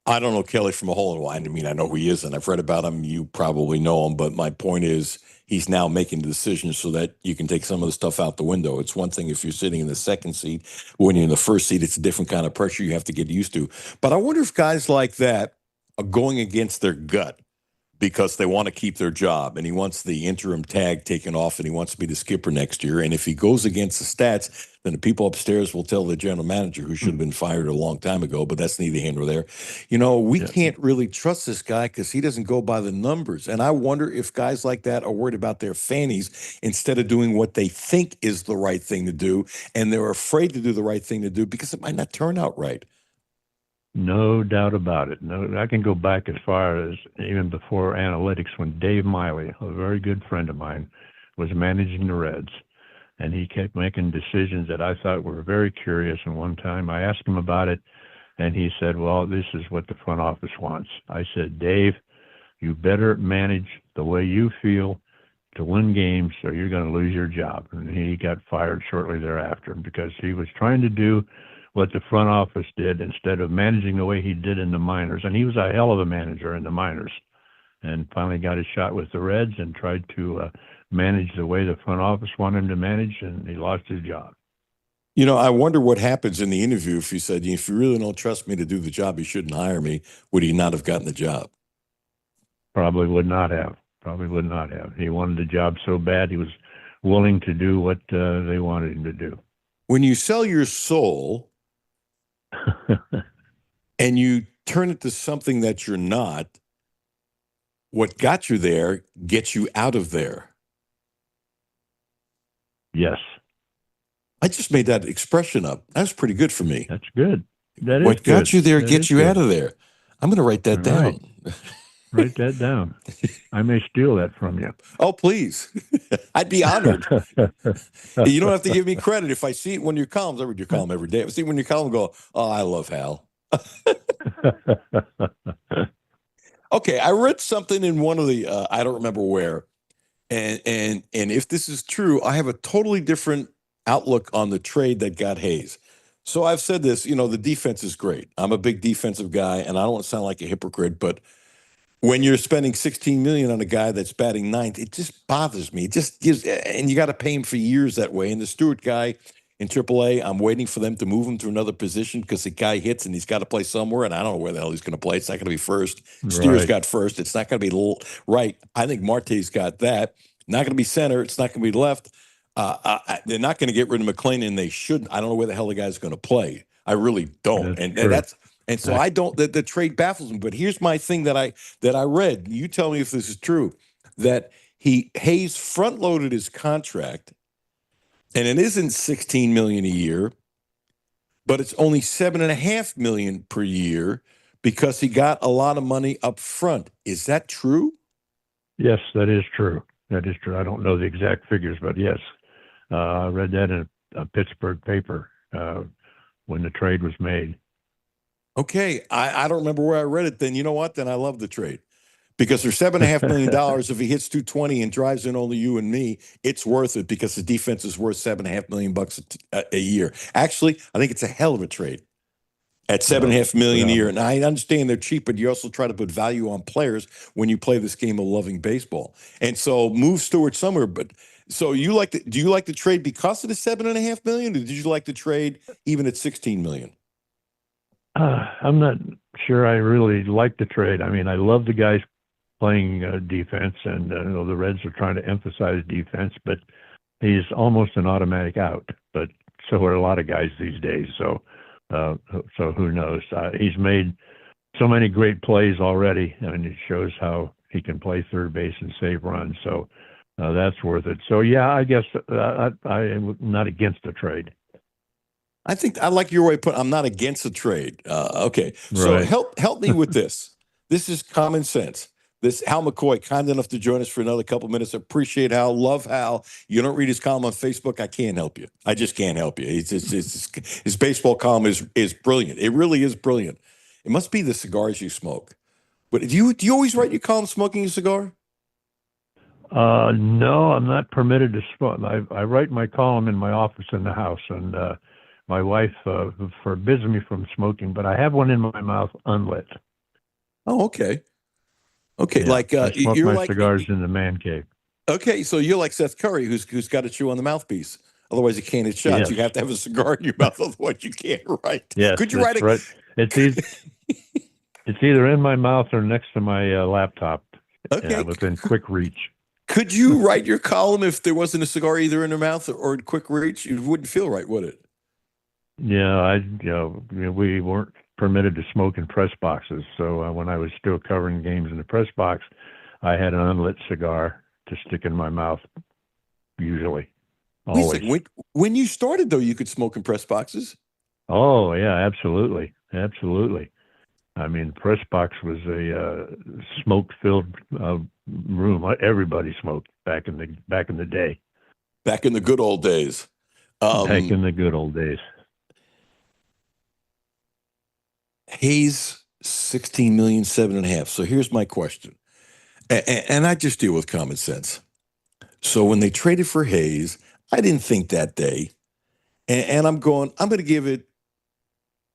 I don't know Kelly from a hole in the wine. I mean, I know who he is, and I've read about him. You probably know him, but my point is he's now making the decisions so that you can take some of the stuff out the window. It's one thing if you're sitting in the 2nd seat. When you're in the 1st seat, it's a different kind of pressure you have to get used to. But I wonder if guys like that are going against their gut because they want to keep their job, and he wants the interim tag taken off, and he wants to be the skipper next year. And if he goes against the stats, then the people upstairs will tell the general manager, who should have been fired a long time ago, but that's neither here nor there. You know, we can't really trust this guy because he doesn't go by the numbers. And I wonder if guys like that are worried about their fannies instead of doing what they think is the right thing to do, and they're afraid to do the right thing to do because it might not turn out right. No doubt about it. No, I can go back as far as even before analytics when Dave Miley, a very good friend of mine, was managing the Reds. and he kept making decisions that I thought were very curious. And one time I asked him about it, and he said, well, this is what the front office wants. I said, Dave, you better manage the way you feel to win games or you're going to lose your job. And he got fired shortly thereafter because he was trying to do what the front office did instead of managing the way he did in the minors. And he was a hell of a manager in the minors, and finally got his shot with the Reds and tried to manage the way the front office wanted him to manage, and he lost his job. You know, I wonder what happens in the interview if he said, if you really don't trust me to do the job, you shouldn't hire me. Would he not have gotten the job? Probably would not have. He wanted the job so bad he was willing to do what they wanted him to do. When you sell your soul and you turn it to something that you're not, what got you there gets you out of there. Yes. I just made that expression up. That's pretty good for me. That's good. That is what got good. you there that gets you good. out of there. I'm going to write that down. Right. Write that down. I may steal that from you. Oh, please. I'd be honored. You don't have to give me credit. If I see it when your columns, I read your column every day. If I see it when your column, go, oh, I love Hal. Okay, I read something in one of the, I don't remember where, and if this is true, I have a totally different outlook on the trade that got Hayes. So I've said this, the defense is great. I'm a big defensive guy, and I don't want to sound like a hypocrite, but when you're spending $16 million on a guy that's batting ninth, it just bothers me. It just gives, and you got to pay him for years that way. And the Stewart guy in AAA, I'm waiting for them to move him to another position because the guy hits and he's got to play somewhere, and I don't know where the hell he's going to play. It's not going to be first. Stewart's got first. It's not going to be right. I think Marte's got that. Not going to be center. It's not going to be left. They're not going to get rid of McClain, and they shouldn't. I don't know where the hell the guy's going to play. I really don't. And so I don't. The trade baffles me. But here's my thing that I read. You tell me if this is true. That Hayes front loaded his contract, and it isn't $16 million a year, but it's only $7.5 million per year because he got a lot of money up front. Is that true? Yes, that is true. That is true. I don't know the exact figures, but yes, I read that in a Pittsburgh paper when the trade was made. Okay, I don't remember where I read it. Then you know what? Then I love the trade because for $7.5 million, if he hits 220 and drives in only you and me, it's worth it because the defense is worth $7.5 million a year. Actually, I think it's a hell of a trade at $7.5 million a year. And I understand they're cheap, but you also try to put value on players when you play this game of loving baseball. And so move Stewart somewhere. But so do you like the trade because of the $7.5 million, or did you like the trade even at $16 million? I'm not sure I really like the trade. I mean, I love the guys playing defense, and the Reds are trying to emphasize defense, but he's almost an automatic out. But so are a lot of guys these days. So who knows? He's made so many great plays already, and it shows how he can play third base and save runs. So that's worth it. So yeah, I guess I am not against the trade. I think I like your way of putting. I'm not against the trade. Okay, so Right. help me with this. This is common sense. This Hal McCoy, kind enough to join us for another couple minutes. Appreciate Hal. Love Hal. You don't read his column on Facebook. I can't help you. I just can't help you. His baseball column is brilliant. It really is brilliant. It must be the cigars you smoke. But do you always write your column smoking a cigar? No, I'm not permitted to smoke. I write my column in my office in the house, and my wife forbids me from smoking, but I have one in my mouth unlit. Oh, okay. Okay, Yeah, like I smoke you're my like cigars in the man cave. Okay, so you're like Seth Curry, who's got to chew on the mouthpiece. Otherwise, you can't hit shots. Yes. You have to have a cigar in your mouth. Otherwise, you can't write. Yes, Could you write that's a? right. It's either in my mouth or next to my laptop. Okay. Within quick reach. Could you write your column if there wasn't a cigar either in your mouth or in quick reach? It wouldn't feel right, would it? Yeah, we weren't permitted to smoke in press boxes. So when I was still covering games in the press box, I had an unlit cigar to stick in my mouth, usually. Wait a Always. second. When you started, though, you could smoke in press boxes. Oh, yeah, absolutely. Absolutely. I mean, the press box was a smoke-filled room. Everybody smoked back in the day. Back in the good old days. Back in the good old days. Hayes, 16 million, 7.5. So here's my question. And I just deal with common sense. So when they traded for Hayes, I didn't think that day. And I'm going to give it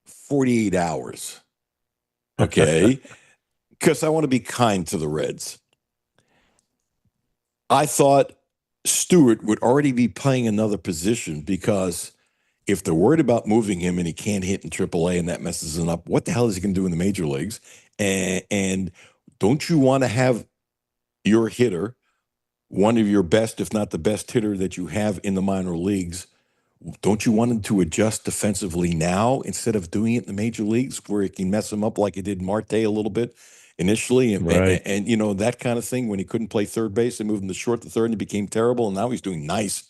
48 hours. Okay. Because I want to be kind to the Reds. I thought Stewart would already be playing another position because if they're worried about moving him and he can't hit in AAA and that messes him up, what the hell is he going to do in the major leagues? And don't you want to have your hitter, one of your best, if not the best hitter that you have in the minor leagues, don't you want him to adjust defensively now instead of doing it in the major leagues where it can mess him up like it did Marte a little bit initially? And you know, that kind of thing when he couldn't play third base, they moved him to short to third and he became terrible. And now he's doing nice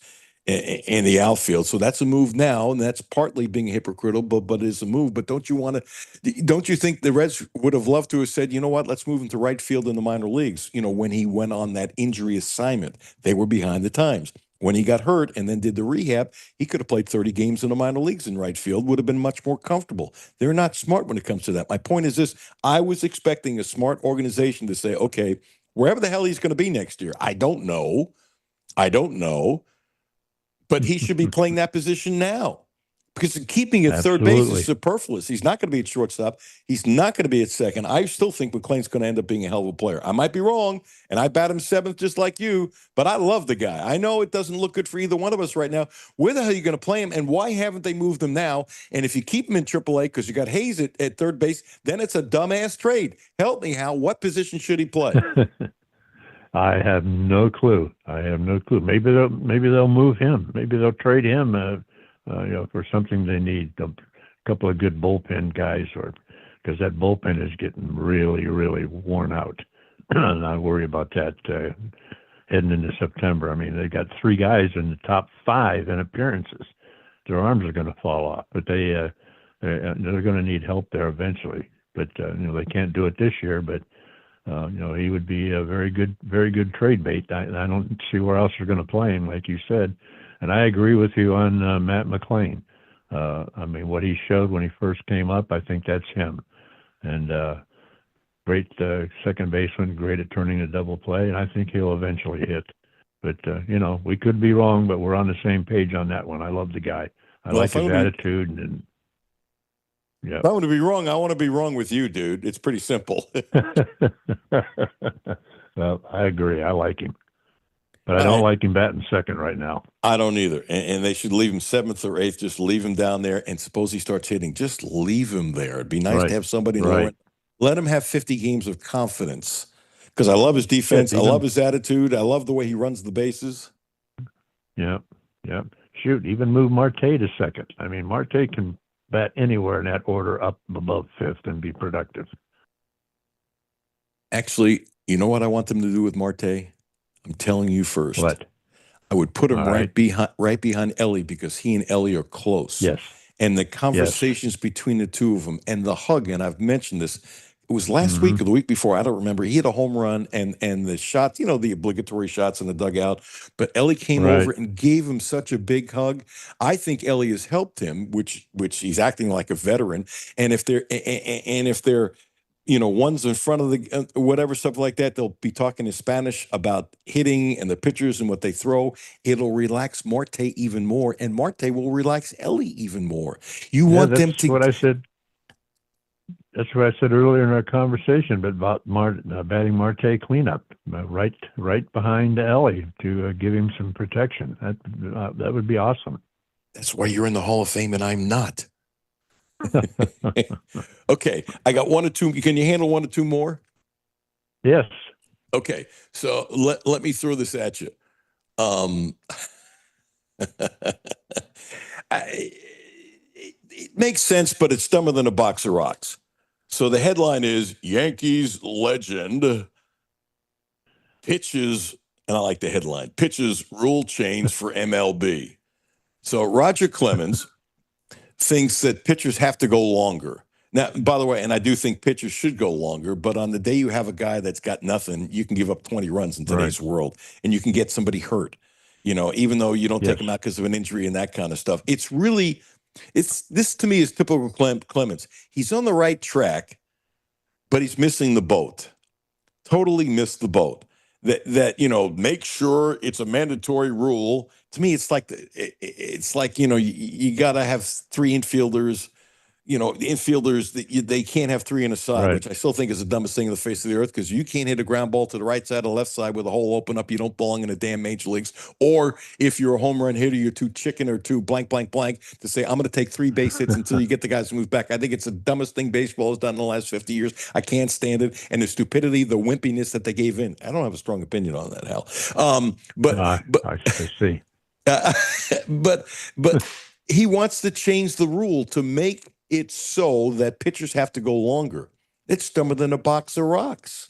in the outfield. So that's a move now, and that's partly being hypocritical, but it's a move. But don't you think the Reds would have loved to have said, you know what, let's move him to right field in the minor leagues? You know, when he went on that injury assignment, they were behind the times. When he got hurt and then did the rehab, he could have played 30 games in the minor leagues in right field, would have been much more comfortable. They're not smart when it comes to that. My point is this, I was expecting a smart organization to say, okay, wherever the hell he's going to be next year, I don't know, but he should be playing that position now. Because keeping at third base is superfluous. He's not going to be at shortstop. He's not going to be at second. I still think McClain's going to end up being a hell of a player. I might be wrong, and I bat him seventh just like you, but I love the guy. I know it doesn't look good for either one of us right now. Where the hell are you going to play him, and why haven't they moved him now? And if you keep him in AAA because you got Hayes at third base, then it's a dumbass trade. Help me, Hal. What position should he play? I have no clue. Maybe they'll move him. Maybe they'll trade him. For something they need, a couple of good bullpen guys, or because that bullpen is getting really, really worn out. And I worry about that heading into September. I mean, they got 3 guys in the top 5 in appearances. Their arms are going to fall off, but they're going to need help there eventually. But they can't do it this year. But he would be a very good trade bait. I don't see where else they're going to play him, like you said. And I agree with you on Matt McClain. I mean, what he showed when he first came up, I think that's him. And great second baseman, great at turning a double play, and I think he'll eventually hit. But, we could be wrong, but we're on the same page on that one. I love the guy. I like his attitude. And yeah. If I want to be wrong, I want to be wrong with you, dude. It's pretty simple. Well, I agree. I like him. But I don't like him batting second right now. I don't either. And they should leave him 7th or 8th. Just leave him down there. And suppose he starts hitting, just leave him there. It'd be nice to have somebody lower. Let him have 50 games of confidence. Because I love his defense. I love his attitude. I love the way he runs the bases. Yeah. Shoot, even move Marte to second. I mean, Marte can bat anywhere in that order up above 5th and be productive. Actually, you know what I want them to do with Marte? I'm telling you first. What? I would put him right behind Ellie because he and Ellie are close. Yes. And the conversations between the two of them and the hug, and I've mentioned this, it was last week or the week before, I don't remember. He hit a home run and the shots, the obligatory shots in the dugout. But Ellie came over and gave him such a big hug. I think Ellie has helped him, which he's acting like a veteran. And if they're one's in front of the whatever stuff like that, they'll be talking in Spanish about hitting and the pitchers and what they throw. It'll relax Marte even more, and Marte will relax Ellie even more. You want them to. That's what I said. That's what I said earlier in our conversation, but about batting Marte cleanup, right behind Ellie to give him some protection. That would be awesome. That's why you're in the Hall of Fame and I'm not. Okay, I got 1 or 2. Can you handle 1 or 2 more? Yes. Okay, so let me throw this at you. It makes sense, but it's dumber than a box of rocks. So the headline is Yankees legend pitches, and I like the headline, pitches rule change for MLB. So Roger Clemens thinks that pitchers have to go longer. Now, by the way, and I do think pitchers should go longer, but on the day you have a guy that's got nothing, you can give up 20 runs in today's world, and you can get somebody hurt. even though you don't take him out because of an injury and that kind of stuff. It's really, this to me is typical Clemens. He's on the right track, but he's missing the boat. Totally missed the boat. That make sure it's a mandatory rule. To me, it's like you got to have three infielders. The infielders, they can't have three in a side, which I still think is the dumbest thing on the face of the earth, because you can't hit a ground ball to the right side or left side with a hole open up. You don't belong in the damn major leagues. Or if you're a home run hitter, you're too chicken or too blank, blank, blank to say, I'm going to take 3 base hits until you get the guys to move back. I think it's the dumbest thing baseball has done in the last 50 years. I can't stand it. And the stupidity, the wimpiness that they gave in. I don't have a strong opinion on that, Hal. I see. But he wants to change the rule to make it's so that pitchers have to go longer. It's dumber than a box of rocks.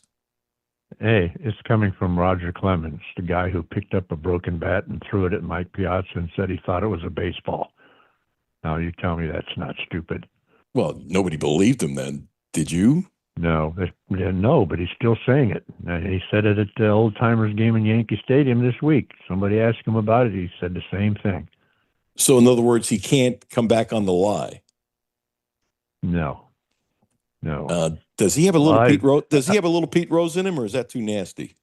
Hey, it's coming from Roger Clemens, the guy who picked up a broken bat and threw it at Mike Piazza and said he thought it was a baseball. Now you tell me that's not stupid. Well, nobody believed him then. Did you? No, but he's still saying it. He said it at the Old Timers game in Yankee Stadium this week. Somebody asked him about it. He said the same thing. So in other words, he can't come back on the lie. No. Does he have a little Pete Rose? Does he have a little Pete Rose in him, or is that too nasty?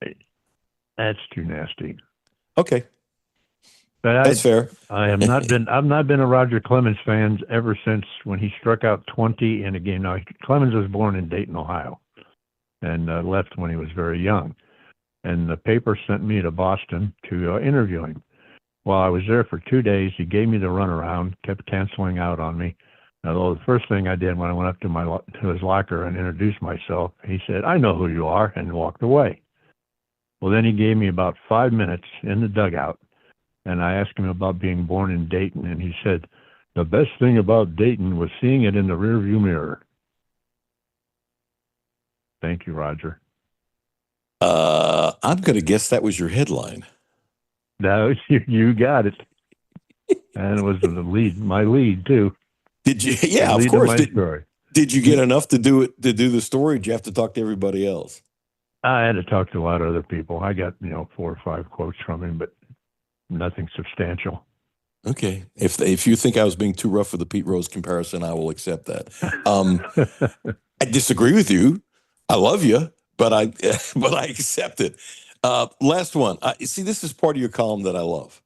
That's too nasty. Okay, but that's fair. I've not been a Roger Clemens fan ever since when he struck out 20 in a game. Now Clemens was born in Dayton, Ohio, and left when he was very young. And the paper sent me to Boston to interview him. While I was there for 2 days, he gave me the runaround, kept canceling out on me. Although the first thing I did when I went up to his locker and introduced myself, he said, "I know who you are," and walked away. Well, then he gave me about 5 minutes in the dugout, and I asked him about being born in Dayton, and he said, "The best thing about Dayton was seeing it in the rearview mirror." Thank you, Roger. I'm going to guess that was your headline. No, you got it. And it was my lead too. Did you? Yeah, of course. Did you get enough to do the story? Did you have to talk to everybody else? I had to talk to a lot of other people. I got 4 or 5 quotes from him, but nothing substantial. Okay. If you think I was being too rough for the Pete Rose comparison, I will accept that. I disagree with you. I love you, but I accept it. Last one. See, this is part of your column that I love,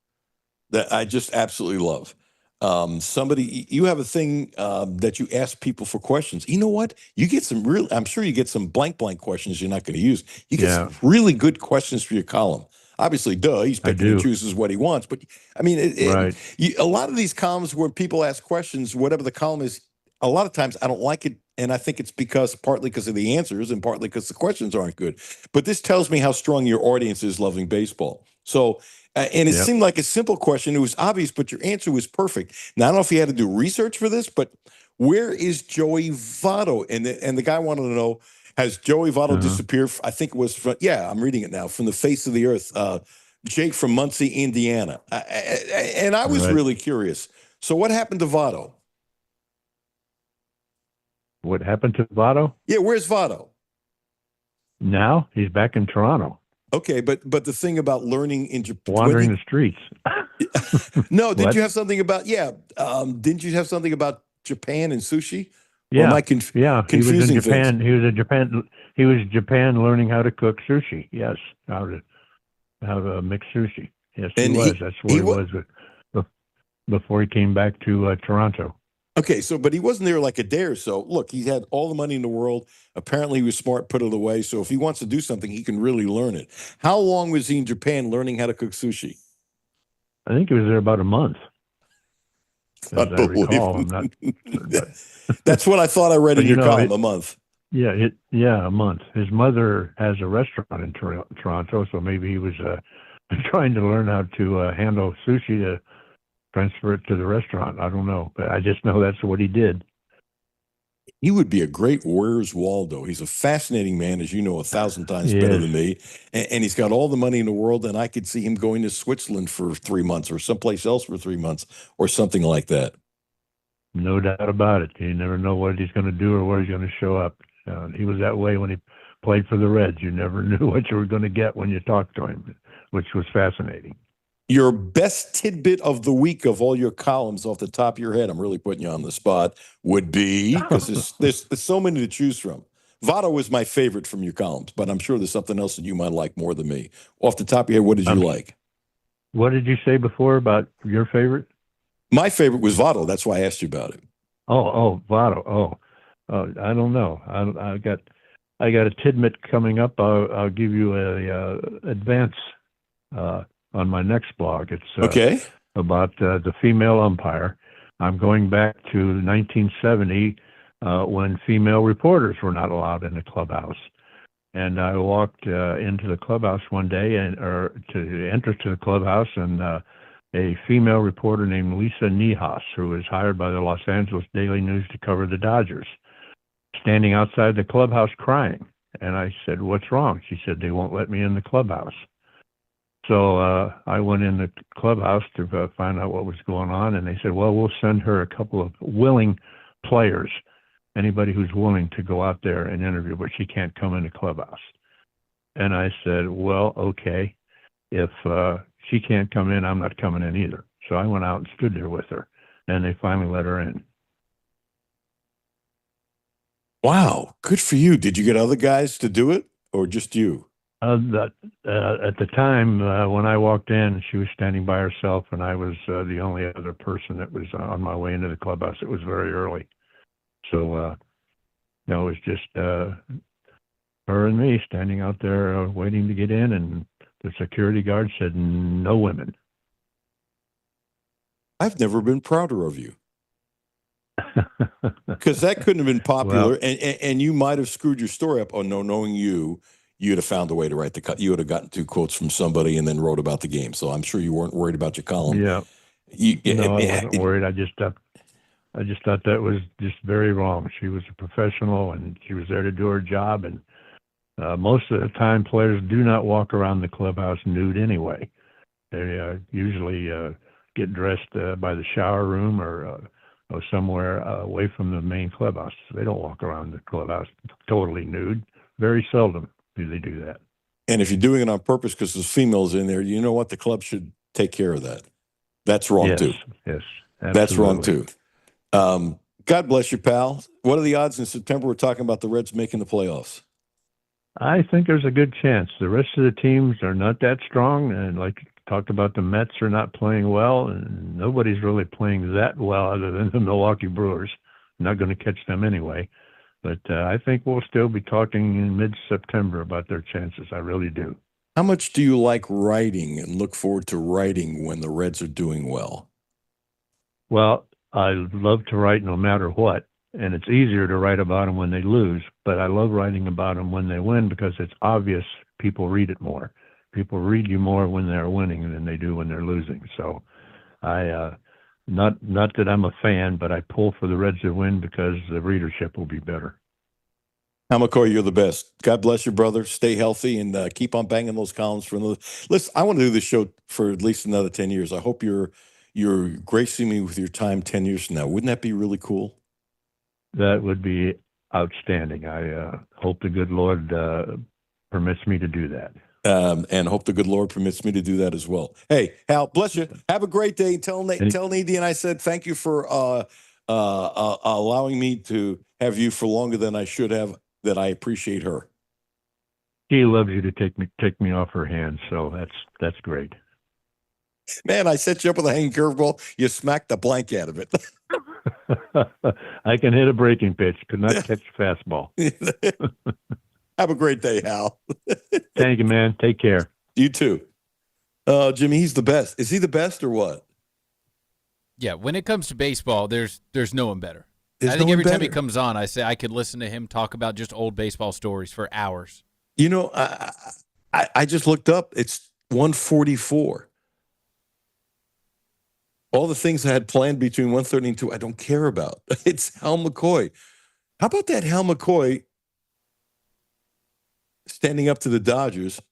that I just absolutely love. You have a thing that you ask people for questions. You know what? You get some I'm sure you get some blank questions you're not going to use. You get some really good questions for your column. Obviously, he's picking and chooses what he wants. But I mean, a lot of these columns where people ask questions, whatever the column is, a lot of times I don't like it. And I think it's partly because of the answers and partly because the questions aren't good. But this tells me how strong your audience is loving baseball. So, and it seemed like a simple question. It was obvious, but your answer was perfect. Now, I don't know if you had to do research for this, but where is Joey Votto? And the guy wanted to know, has Joey Votto disappeared? I think it was I'm reading it now, from the face of the earth. Jake from Muncie, Indiana. And I was really curious. So what happened to Votto? What happened to Votto? Yeah, where's Votto? Now he's back in Toronto. Okay, but the thing about learning in Japan, wandering the streets. No, did you have something about? Didn't you have something about Japan and sushi? Yeah, confusing he was in Japan. things? He was in Japan. He was in Japan learning how to cook sushi. Yes, how to mix sushi. Yes, he was. That's where he was before he came back to Toronto. Okay, but he wasn't there like a day or so. Look, he had all the money in the world. Apparently, he was smart, put it away. So if he wants to do something, he can really learn it. How long was he in Japan learning how to cook sushi? I think he was there about a month. As I recall. That's what I thought I read in your column, a month. Yeah, a month. His mother has a restaurant in Toronto, so maybe he was trying to learn how to handle sushi to transfer it to the restaurant. I don't know, but I just know that's what he did. He would be a great Where's Waldo. He's a fascinating man, as you know, 1,000 times better than me. And he's got all the money in the world, and I could see him going to Switzerland for 3 months or someplace else for 3 months or something like that. No doubt about it. You never know what he's going to do or where he's going to show up. He was that way when he played for the Reds. You never knew what you were going to get when you talked to him, which was fascinating. Your best tidbit of the week of all your columns off the top of your head, I'm really putting you on the spot, would be, because there's so many to choose from. Votto was my favorite from your columns, but I'm sure there's something else that you might like more than me. Off the top of your head, what did you like? What did you say before about your favorite? My favorite was Votto. That's why I asked you about it. Oh, Votto. I don't know. I got a tidbit coming up. I'll give you a advance on my next blog. It's Okay. about the female umpire. I'm going back to 1970 when female reporters were not allowed in the clubhouse. And I walked into the clubhouse one day, to enter to the clubhouse, and a female reporter named Lisa Niehaus, who was hired by the Los Angeles Daily News to cover the Dodgers, standing outside the clubhouse crying. And I said, "What's wrong?" She said, "They won't let me in the clubhouse." So I went in the clubhouse to find out what was going on, and they said, "Well, we'll send her a couple of willing players, anybody who's willing to go out there and interview, but she can't come in the clubhouse." And I said, "Well, okay, if she can't come in, I'm not coming in either." So I went out and stood there with her, and they finally let her in. Wow, good for you. Did you get other guys to do it, or just you? At the time when I walked in, she was standing by herself, and I was the only other person that was on my way into the clubhouse. It was very early. So, it was just her and me standing out there waiting to get in, and the security guard said, "No women." I've never been prouder of you. Because that couldn't have been popular, Well, and you might have screwed your story up. Oh, no, knowing you'd have found a way to write the cut. You would have gotten 2 quotes from somebody and then wrote about the game. So I'm sure you weren't worried about your column. yeah. No, I wasn't worried. I just thought that was just very wrong. She was a professional, and she was there to do her job. And most of the time, players do not walk around the clubhouse nude anyway. They usually get dressed by the shower room or somewhere away from the main clubhouse. They don't walk around the clubhouse totally nude. Very seldom do they do that. And if you're doing it on purpose because there's females in there, you know what? The club should take care of that. That's wrong, Yes, too. yes, That's wrong, absolutely. too. God bless you, pal. What are the odds in September we're talking about the Reds making the playoffs? I think there's a good chance. The rest of the teams are not that strong, and like talked about, the Mets are not playing well, and nobody's really playing that well other than the Milwaukee Brewers. Not going to catch them anyway. But I think we'll still be talking in mid-September about their chances. I really do. How much do you like writing and look forward to writing when the Reds are doing well? Well, I love to write no matter what, and it's easier to write about them when they lose, but I love writing about them when they win because it's obvious people read it more. People read you more when they're winning than they do when they're losing. So not that I'm a fan, but I pull for the Reds to win because the readership will be better. Hal McCoy, you're the best. God bless you, brother. Stay healthy and keep on banging those columns for another. Listen, I want to do this show for at least another 10 years. I hope you're gracing me with your time 10 years from now. Wouldn't that be really cool? That would be outstanding. I hope the good Lord permits me to do that. And hope the good Lord permits me to do that as well. Hey, Hal, bless you. Have a great day. Tell Nadine I said thank you for allowing me to have you for longer than I should have, that I appreciate her. She loves you to take me off her hands, so that's great. Man, I set you up with a hanging curveball. You smacked the blank out of it. I can hit a breaking pitch, could not catch a fastball. Have a great day, Hal. Thank you, man. Take care. You too. Jimmy, he's the best. Is he the best or what? Yeah, when it comes to baseball, there's no one better. There's I think no one every time better. he comes on, I say I could listen to him talk about just old baseball stories for hours. You know, I just looked up. It's 144. All the things I had planned between 1:30 and 2, I don't care about. It's Hal McCoy. How about that Hal McCoy standing up to the Dodgers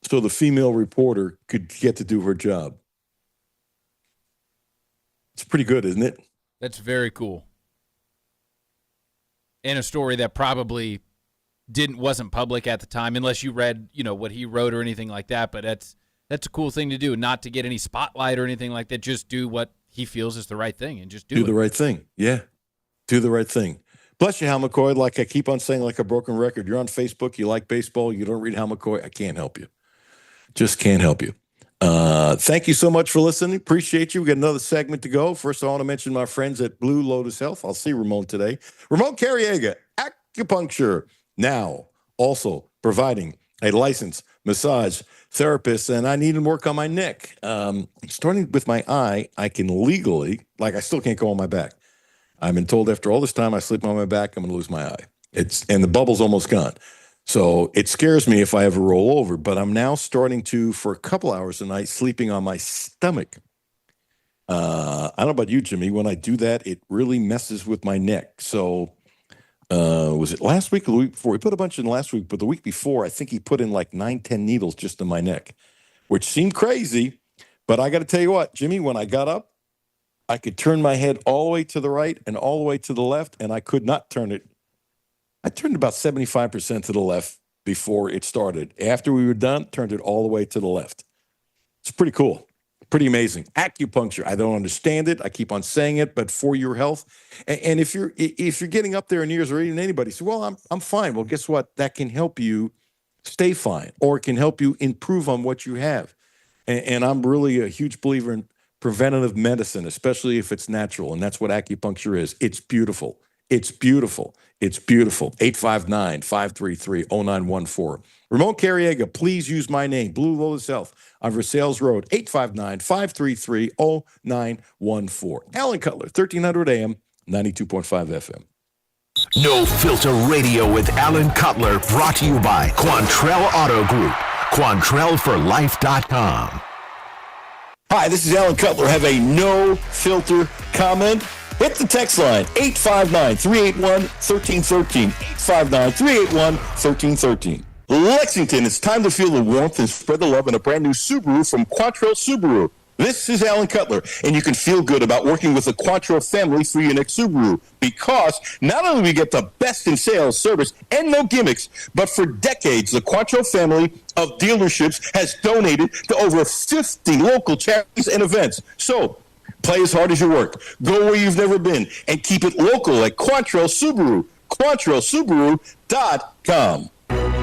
so the female reporter could get to do her job? It's pretty good, isn't it? That's very cool. And a story that probably wasn't public at the time, unless you read, what he wrote or anything like that. But That's a cool thing to do, not to get any spotlight or anything like that. Just do what he feels is the right thing and just do it. the right thing. Yeah. Do the right thing. Bless you, Hal McCoy. Like I keep on saying, like a broken record, you're on Facebook, you like baseball, you don't read Hal McCoy, I can't help you. Just can't help you. Thank you so much for listening. Appreciate you. We got another segment to go. First, I want to mention my friends at Blue Lotus Health. I'll see Ramon today. Ramon Carriega, acupuncture, now also providing a licensed massage therapist, and I need to work on my neck. Starting with my eye, I can legally, like I still can't go on my back. I've been told after all this time I sleep on my back, I'm going to lose my eye. And the bubble's almost gone. So it scares me if I ever roll over, but I'm now starting to, for a couple hours a night, sleeping on my stomach. I don't know about you, Jimmy. When I do that, it really messes with my neck. So was it last week or the week before? He put a bunch in last week, but the week before, I think he put in like 9-10 needles just in my neck, which seemed crazy. But I got to tell you what, Jimmy, when I got up, I could turn my head all the way to the right and all the way to the left, and I could not turn it. I turned about 75% to the left before it started. After we were done, turned it all the way to the left. It's pretty cool. Pretty amazing. Acupuncture. I don't understand it. I keep on saying it, but for your health. And if you're getting up there in years, or even anybody says, well, I'm fine. Well, guess what? That can help you stay fine, or it can help you improve on what you have. And I'm really a huge believer in preventative medicine, especially if it's natural. And that's what acupuncture is. It's beautiful. It's beautiful. It's beautiful. 859-533-0914. Ramon Carriega, please use my name, Blue Lotus Health, on Versailles Road, 859-533-0914. Alan Cutler, 1300 AM, 92.5 FM. No Filter Radio with Alan Cutler, brought to you by Quantrell Auto Group. QuantrellForLife.com. Hi, this is Alan Cutler. Have a no filter comment? Hit the text line, 859-381-1313. 859-381-1313. Lexington, it's time to feel the warmth and spread the love in a brand new Subaru from Quantrell Subaru. This is Alan Cutler, and you can feel good about working with the Quantrell family for your next Subaru, because not only do we get the best in sales, service, and no gimmicks, but for decades, the Quantrell family of dealerships has donated to over 50 local charities and events. So, play as hard as you work, go where you've never been, and keep it local at Quantrell Subaru. QuantrellSubaru.com.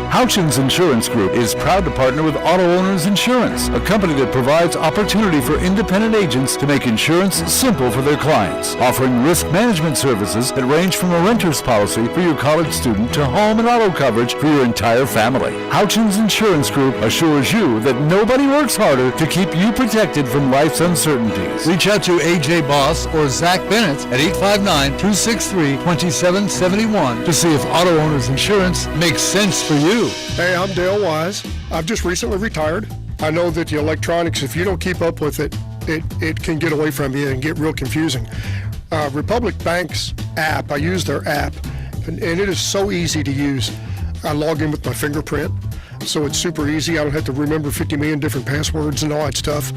Houchins Insurance Group is proud to partner with Auto Owners Insurance, a company that provides opportunity for independent agents to make insurance simple for their clients, offering risk management services that range from a renter's policy for your college student to home and auto coverage for your entire family. Houchins Insurance Group assures you that nobody works harder to keep you protected from life's uncertainties. Reach out to AJ Boss or Zach Bennett at 859-263-2771 to see if Auto Owners Insurance makes sense for you. Hey, I'm Dale Wise. I've just recently retired. I know that the electronics, if you don't keep up with it, it can get away from you and get real confusing. Republic Bank's app, I use their app, and it is so easy to use. I log in with my fingerprint, so it's super easy. I don't have to remember 50 million different passwords and all that stuff.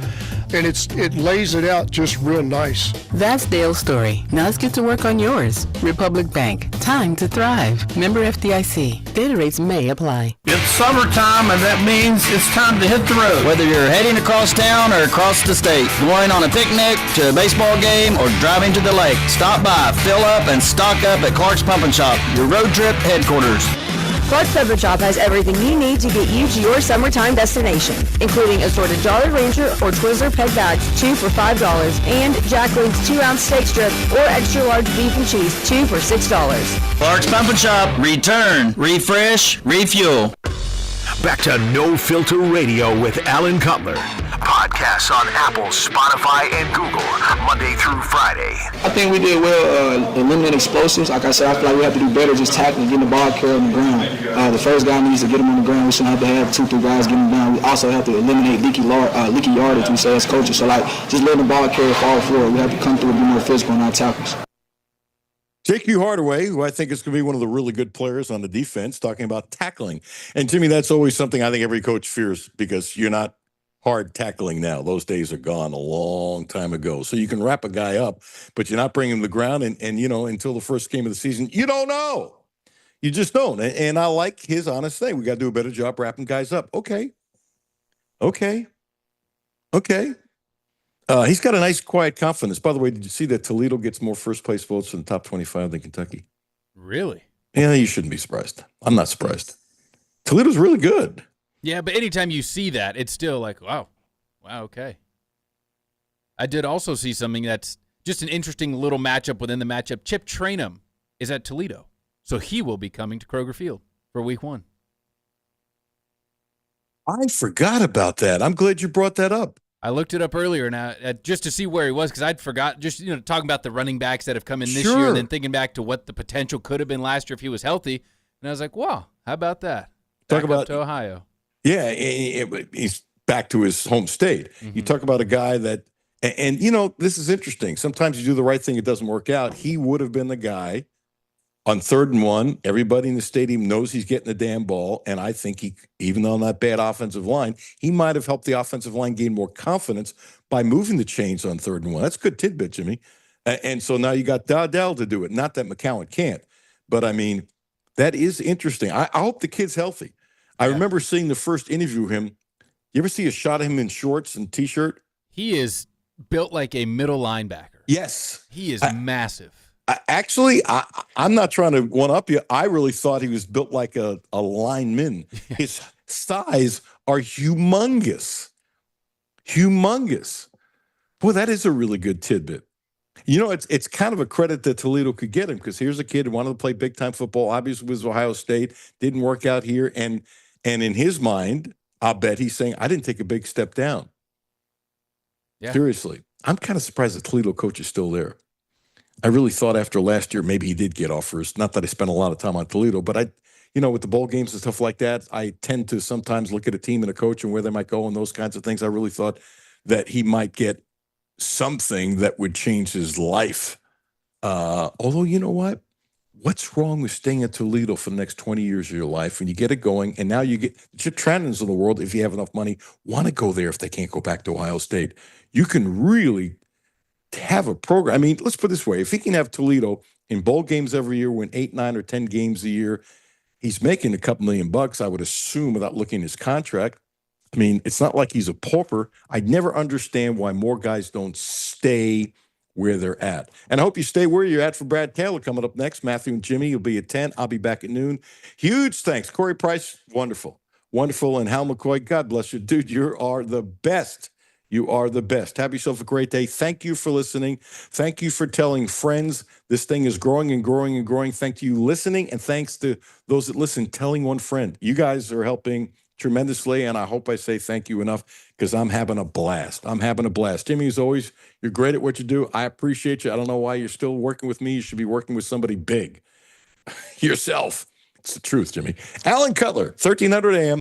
And it lays it out just real nice. That's Dale's story. Now let's get to work on yours. Republic Bank. Time to thrive. Member FDIC. Data rates may apply. It's summertime, and that means it's time to hit the road. Whether you're heading across town or across the state, going on a picnic, to a baseball game, or driving to the lake, stop by, fill up, and stock up at Clark's Pump and Shop, your road trip headquarters. Clark's Pump and Shop has everything you need to get you to your summertime destination, including assorted Jolly Rancher or Twizzler peg bags, 2 for $5, and Jack Link's 2-ounce steak strip or extra large beef and cheese, 2 for $6. Clark's Pump and Shop. Return, refresh, refuel. Back to No Filter Radio with Alan Cutler. Podcasts on Apple, Spotify, and Google, Monday through Friday. I think we did well eliminating explosives. Like I said, I feel like we have to do better just tackling, getting the ball carried on the ground. The first guy needs to get him on the ground. We shouldn't have to have 2-3 guys getting him down. We also have to eliminate leaky yardage, we say as coaches. So, just letting the ball carry fall forward. We have to come through and be more physical in our tackles. J.Q. Hardaway, who I think is going to be one of the really good players on the defense, talking about tackling. And, Jimmy, that's always something I think every coach fears, because you're not hard tackling now. Those days are gone a long time ago. So you can wrap a guy up, but you're not bringing him to the ground. And until the first game of the season, you don't know. You just don't. And I like his honest thing. We got to do a better job wrapping guys up. Okay. Okay. He's got a nice, quiet confidence. By the way, did you see that Toledo gets more first-place votes in the top 25 than Kentucky? Really? Yeah, you shouldn't be surprised. I'm not surprised. Toledo's really good. Yeah, but anytime you see that, it's still like, wow, okay. I did also see something that's just an interesting little matchup within the matchup. Chip Trainum is at Toledo, so he will be coming to Kroger Field for Week 1. I forgot about that. I'm glad you brought that up. I looked it up earlier now just to see where he was because I'd forgot. Just talking about the running backs that have come in this year, and then thinking back to what the potential could have been last year if he was healthy. And I was like, wow, how about that? Talk about up to Ohio. Yeah, he's back to his home state. Mm-hmm. You talk about a guy that, and this is interesting. Sometimes you do the right thing, it doesn't work out. He would have been the guy on 3rd and 1. Everybody in the stadium knows he's getting the damn ball, and I think he, even on that bad offensive line, he might have helped the offensive line gain more confidence by moving the chains on 3rd and 1. That's a good tidbit, Jimmy. And so now you got Dowdell to do it. Not that McCowan can't, but I mean, that is interesting. I hope the kid's healthy. I remember seeing the first interview of him. You ever see a shot of him in shorts and T-shirt? He is built like a middle linebacker. Yes. He is massive. I'm not trying to one-up you. I really thought he was built like a lineman. His thighs are humongous. Humongous. Boy, that is a really good tidbit. It's kind of a credit that Toledo could get him because here's a kid who wanted to play big-time football, obviously was Ohio State, didn't work out here, and in his mind, I'll bet he's saying, I didn't take a big step down. Yeah. Seriously. I'm kind of surprised the Toledo coach is still there. I really thought after last year, maybe he did get offers. Not that I spent a lot of time on Toledo, but with the bowl games and stuff like that, I tend to sometimes look at a team and a coach and where they might go and those kinds of things. I really thought that he might get something that would change his life. Although, you know what? What's wrong with staying at Toledo for the next 20 years of your life when you get it going? And now you get the Trannons of the world, if you have enough money, want to go there if they can't go back to Ohio State. You can really have a program. I mean, let's put it this way. If he can have Toledo in bowl games every year, win 8, 9, or 10 games a year, he's making a couple $1 million, I would assume, without looking at his contract. I mean, it's not like he's a pauper. I'd never understand why more guys don't stay where they're at. And I hope you stay where you're at for Brad Taylor coming up next. Matthew and Jimmy will be at 10. I'll be back at noon. Huge thanks. Corey Price, wonderful. Wonderful. And Hal McCoy, God bless you. Dude, you are the best. You are the best. Have yourself a great day. Thank you for listening. Thank you for telling friends. This thing is growing and growing and growing. Thank you listening, and thanks to those that listen, telling one friend. You guys are helping tremendously, and I hope I say thank you enough because I'm having a blast. I'm having a blast. Jimmy, as always, you're great at what you do. I appreciate you. I don't know why you're still working with me. You should be working with somebody big. Yourself. It's the truth, Jimmy. Alan Cutler, 1300 AM.